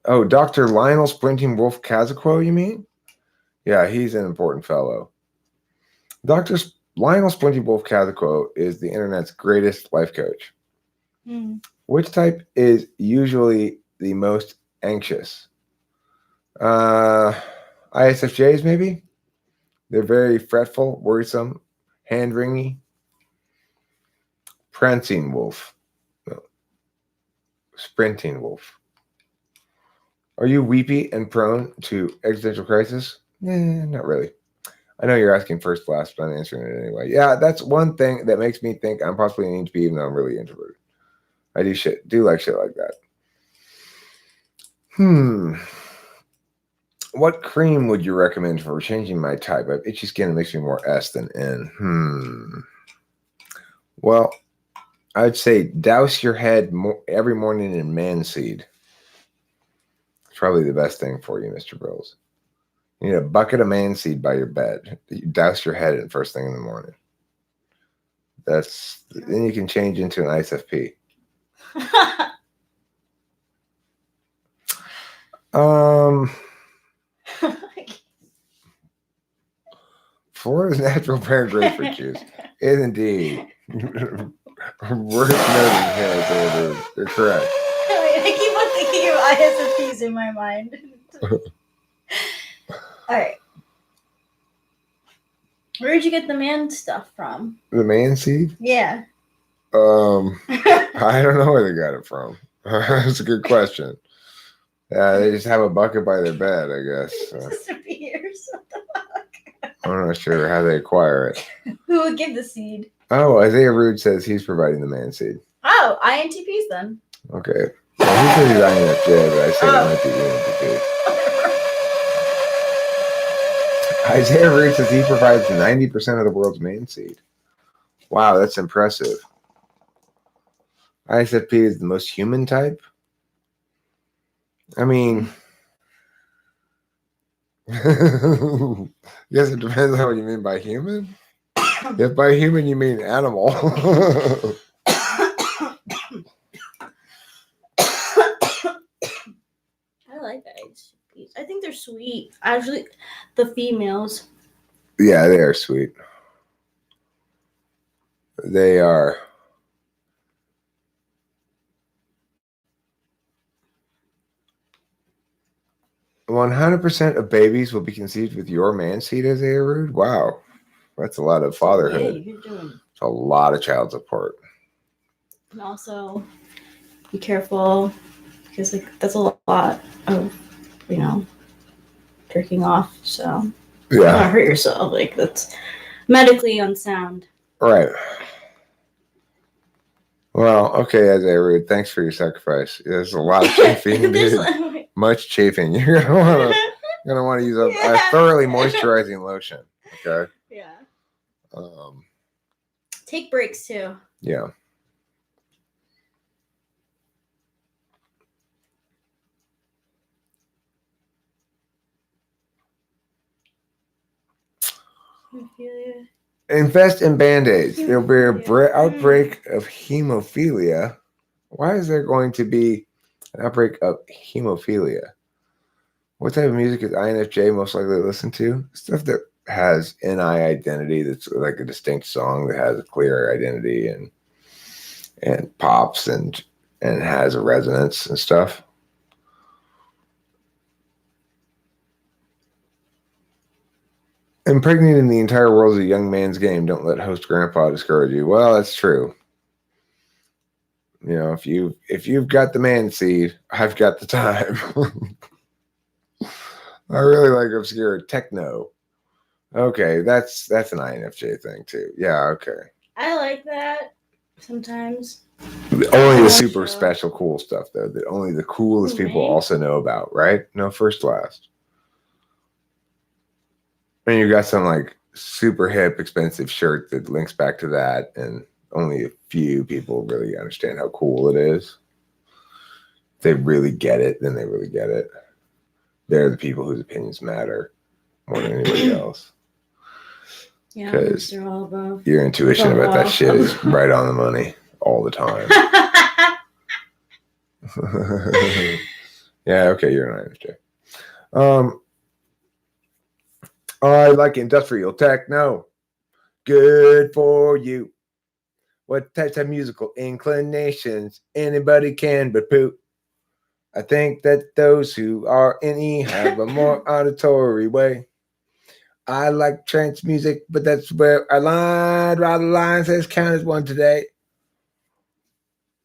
Oh, Dr. Lionel Sprinting Wolf Kazaquo, you mean? Yeah, he's an important fellow. Dr. Lionel Sprinting Wolf Kazaquo is the internet's greatest life coach. Mm. Which type is usually the most anxious? ISFJs, maybe? They're very fretful, worrisome, hand-wringy. Prancing wolf. No. Sprinting wolf. Are you weepy and prone to existential crisis? Not really. I know you're asking first class, but I'm answering it anyway. Yeah, that's one thing that makes me think I'm possibly an ENTP, even though I'm really introverted. I do like shit like that. What cream would you recommend for changing my type? I have itchy skin. It makes me more S than N. Well, I'd say douse your head every morning in manseed. It's probably the best thing for you, Mr. Brills. You need a bucket of manseed by your bed. You douse your head in first thing in the morning. Then you can change into an ISFP. Florida's natural pear and grapefruit juice is indeed worth noting here. You're correct. I keep on thinking of ISFPs in my mind. All right. Where did you get the man stuff from? The man seed? Yeah. I don't know where they got it from. That's a good question. Yeah, they just have a bucket by their bed, I guess. Disappears. What the fuck? I'm not sure how they acquire it. Who would give the seed? Oh, Isaiah Rude says he's providing the man seed. Oh, INTPs then. Okay. Well, he says he's INFJ, but I say it might be ENTP. Isaiah Rude says he provides 90% of the world's man seed. Wow, that's impressive. ISFP is the most human type. I mean, yes, it depends on what you mean by human. If by human you mean animal. I like ISFPs. I think they're sweet. Actually, the females. Yeah, they are sweet. They are. "100% of babies will be conceived with your man seed, Isaiah Rude." Wow, that's a lot of fatherhood. Yeah, you're doing. It's a lot of child support. And also, be careful because that's a lot of, jerking off. So you don't want to hurt yourself. That's medically unsound. Right. Well, okay, Isaiah Rude, thanks for your sacrifice. There's a lot of chafing. Much chafing. You're gonna want to use a thoroughly moisturizing lotion. Okay. Yeah. Take breaks too. Yeah. Hemophilia. Invest in Band-Aids. There'll be Hemophilia. an outbreak of hemophilia. Why is there going to be an outbreak of hemophilia? What type of music is INFJ most likely to listen to? Stuff that has NI identity, that's like a distinct song that has a clear identity and pops and has a resonance and stuff. Impregnating the entire world is a young man's game. Don't let host grandpa discourage you. Well, that's true. You know, if you've got the man seed, I've got the time. I really like obscure techno. Okay, that's an INFJ thing too. Yeah, okay. I like that sometimes. Only the super special cool stuff though, that only the coolest people also know about, right? No first last. And you got some like super hip, expensive shirt that links back to that, and only a few people really understand how cool it is. If they really get it, then they really get it. They're the people whose opinions matter more than anybody else. Yeah, because they're all above. your intuition about that shit is right on the money all the time. Yeah, okay, you're an INFJ. I like industrial techno. Good for you. What types of musical inclinations anybody can but poop? I think that those who are NE have a more auditory way. I like trance music, but that's where I lied. Draw the line says count as one today.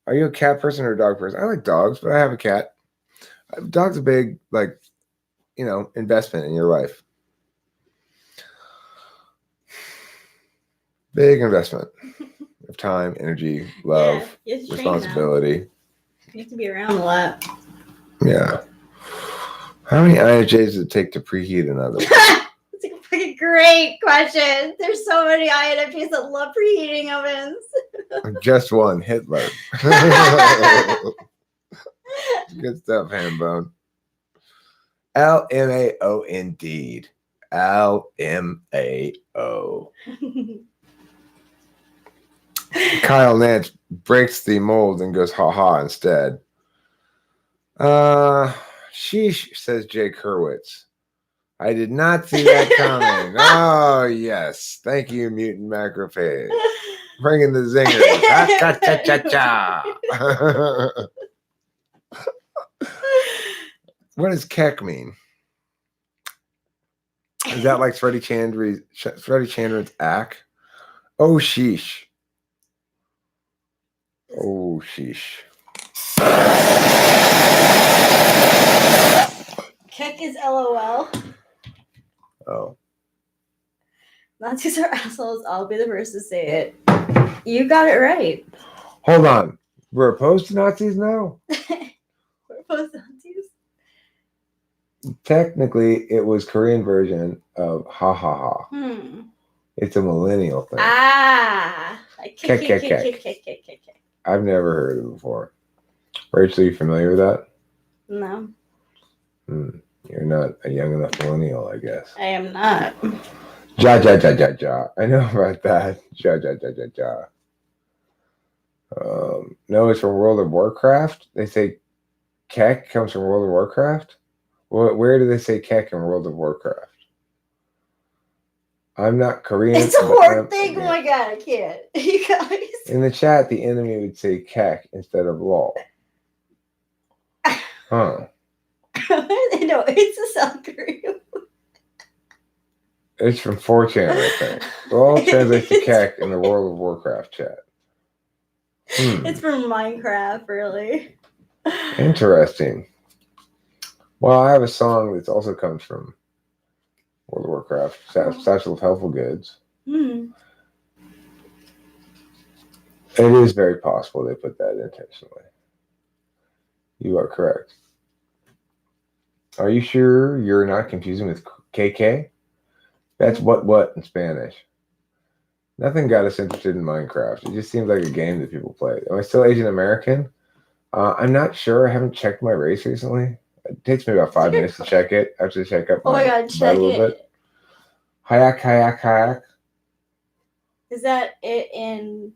Are you a cat person or a dog person? I like dogs, but I have a cat. Dog's a big, like, investment in your life. Big investment of time, energy, love, responsibility. You have to be around a lot. Yeah. How many INFJs does it take to preheat another one? That's a fucking great question. There's so many INFJs that love preheating ovens. Just one, Hitler. Good stuff, Hambone. LMAO indeed. LMAO. Kyle Nance breaks the mold and goes ha-ha instead. Sheesh, says Jake Hurwitz. I did not see that coming. Oh, yes. Thank you, mutant macrophage. Bringing the zingers. Ha-cha-cha-cha-cha. What does keck mean? Is that like Freddie Chandler's ack? Oh, sheesh. Oh, sheesh. Keck is LOL. Oh. Nazis are assholes. I'll be the first to say it. You got it right. Hold on. We're opposed to Nazis now? We're opposed to Nazis? Technically, it was Korean version of ha ha ha. It's a millennial thing. Kick. I've never heard of it before. Rachel, are you familiar with that? No. You're not a young enough millennial, I guess. I am not. Ja. I know about that. Ja. No, it's from World of Warcraft. They say Kek comes from World of Warcraft. Where do they say Kek in World of Warcraft? I'm not Korean. It's a hard thing. Oh my god, I can't. You guys. In the chat, the enemy would say Kek instead of lol. Huh. No, it's a South Korean. It's from 4chan, I think. Lol translates to Kek in the World of Warcraft chat. It's from Minecraft, really. Interesting. Well, I have a song that also comes from World of Warcraft, Satchel of Helpful Goods. It is very possible they put that intentionally. You are correct. Are you sure you're not confusing with KK? That's what in Spanish. Nothing got us interested in Minecraft. It just seems like a game that people play. Am I still Asian American? I'm not sure. I haven't checked my race recently. It takes me about 5 minutes to check it. I have to check up my a little bit. Kayak. Is that it in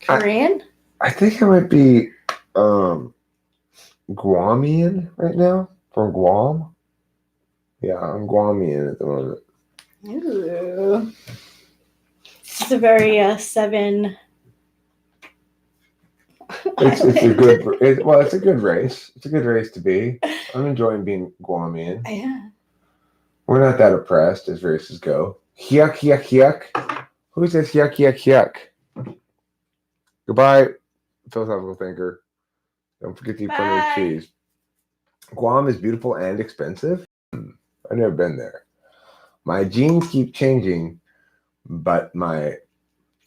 Korean? I think I might be Guamian right now from Guam. Yeah, I'm Guamian at the moment. Ooh. It's a very 7. It's a good it's a good race. It's a good race to be. I'm enjoying being Guamian. Yeah. We're not that oppressed as races go. Yuck. Who says yuck? Goodbye, philosophical thinker. Don't forget to eat plenty of Bye. cheese. Guam is beautiful and expensive. I've never been there. My genes keep changing, but my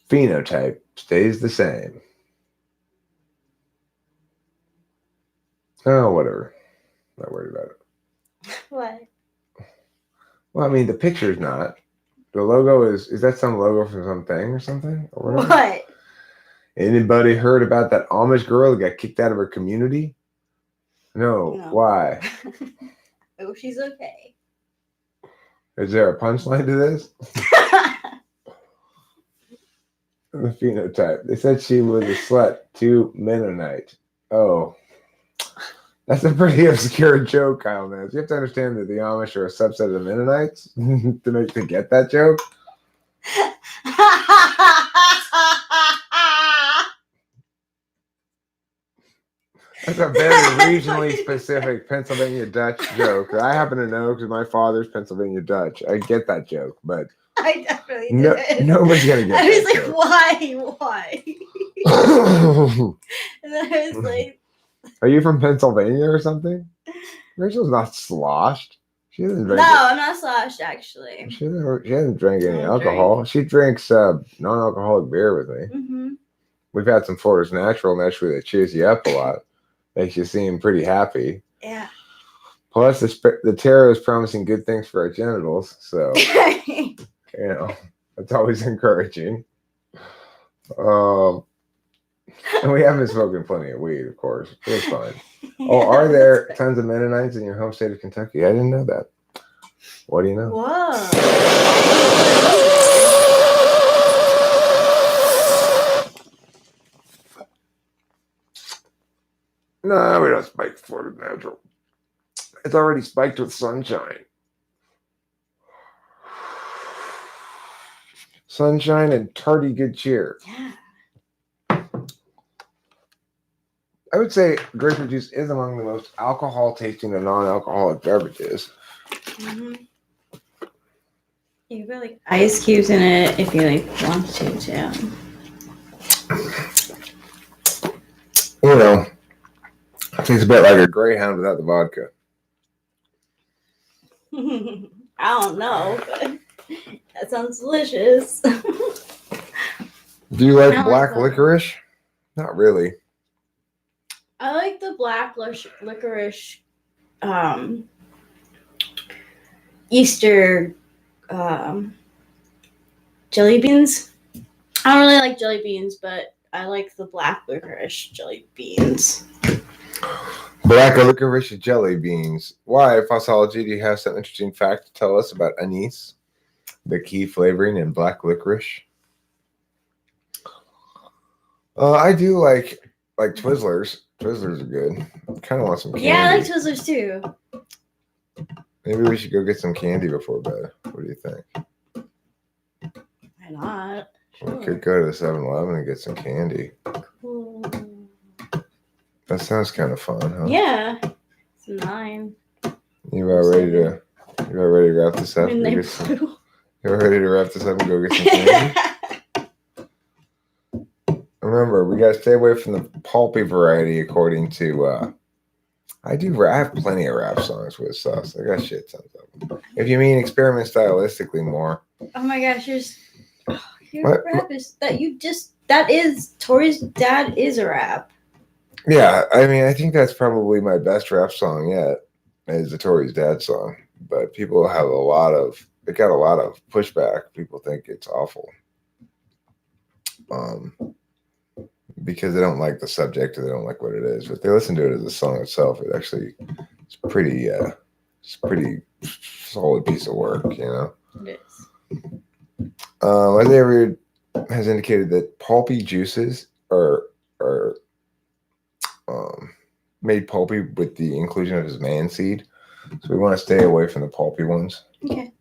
phenotype stays the same. Oh, whatever. Not worried about it. What? Well, I mean, the picture's not. The logo is that some logo from something or something? Or whatever? What? Anybody heard about that Amish girl that got kicked out of her community? No. Why? Oh, she's okay. Is there a punchline to this? The phenotype. They said she was a slut to Mennonite. Oh. That's a pretty obscure joke, Kyle Nance. You have to understand that the Amish are a subset of the Mennonites to get that joke. That's a very regionally specific Pennsylvania Dutch joke that I happen to know because my father's Pennsylvania Dutch. I get that joke, but I definitely did. Nobody's gonna get I that was like, joke. why? And then I was like, are you from Pennsylvania or something? Rachel's not sloshed. She doesn't drink. No, I'm not sloshed actually. She doesn't drink any alcohol. She drinks non-alcoholic beer with me. Mm-hmm. We've had some Florida's Natural, naturally that cheers you up a lot. Makes you seem pretty happy. Yeah. Plus, the tarot is promising good things for our genitals, so that's always encouraging. And we haven't spoken plenty of weed, of course. It's fine. Oh, are there tons of Mennonites in your home state of Kentucky? I didn't know that. What do you know? Whoa. No, we don't spike Florida Natural. It's already spiked with sunshine. Sunshine and tardy good cheer. Yeah. I would say grapefruit juice is among the most alcohol-tasting and non-alcoholic beverages. Mm-hmm. You put like ice cubes in it if you want to too. It tastes a bit like a Greyhound without the vodka. I don't know, but that sounds delicious. Do you like black licorice? Not really. I like the black licorice Easter jelly beans. I don't really like jelly beans, but I like the black licorice jelly beans. Black licorice jelly beans. Why, Fossology, do you have some interesting fact to tell us about anise, the key flavoring in black licorice? I do like Twizzlers. Twizzlers are good. Kind of want some candy. Yeah, I like Twizzlers too. Maybe we should go get some candy before bed. What do you think? Why not? Sure. We could go to the 7-Eleven and get some candy. Cool. That sounds kind of fun, huh? Yeah. It's 9. You about ready to wrap this up? You ready to wrap this up and go get some candy? Remember, we gotta stay away from the pulpy variety. According to, I have plenty of rap songs with sauce. I got shit tons of them. If you mean experiment stylistically more. Oh my gosh, your rap is that is Tori's dad is a rap. Yeah, I mean, I think that's probably my best rap song yet. Is the Tori's dad song, but people have it got a lot of pushback. People think it's awful. Because they don't like the subject or they don't like what it is, but they listen to it as a song itself. It actually is pretty It's a pretty solid piece of work, you know. It is. Isaiah Reed has indicated that pulpy juices are made pulpy with the inclusion of his man seed. So we want to stay away from the pulpy ones. Okay.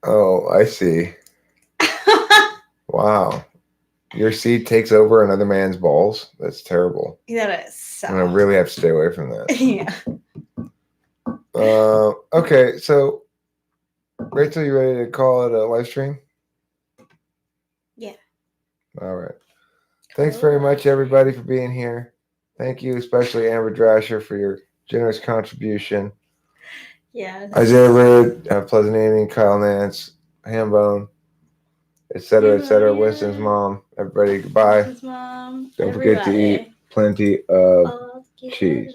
Oh, I see. Wow. Your seed takes over another man's balls? That's terrible. That is so. I'm going to really have to stay away from that. Yeah. Okay, so Rachel, you ready to call it a live stream? Yeah. All right. Thanks very much, everybody, for being here. Thank you, especially Amber Drasher, for your generous contribution. Yes. Isaiah Reed, Pleasant Evening, Kyle Nance, Hambone, etc., etc. Winston's mom. Everybody, goodbye. Winston's mom. Don't forget to eat plenty of cheese.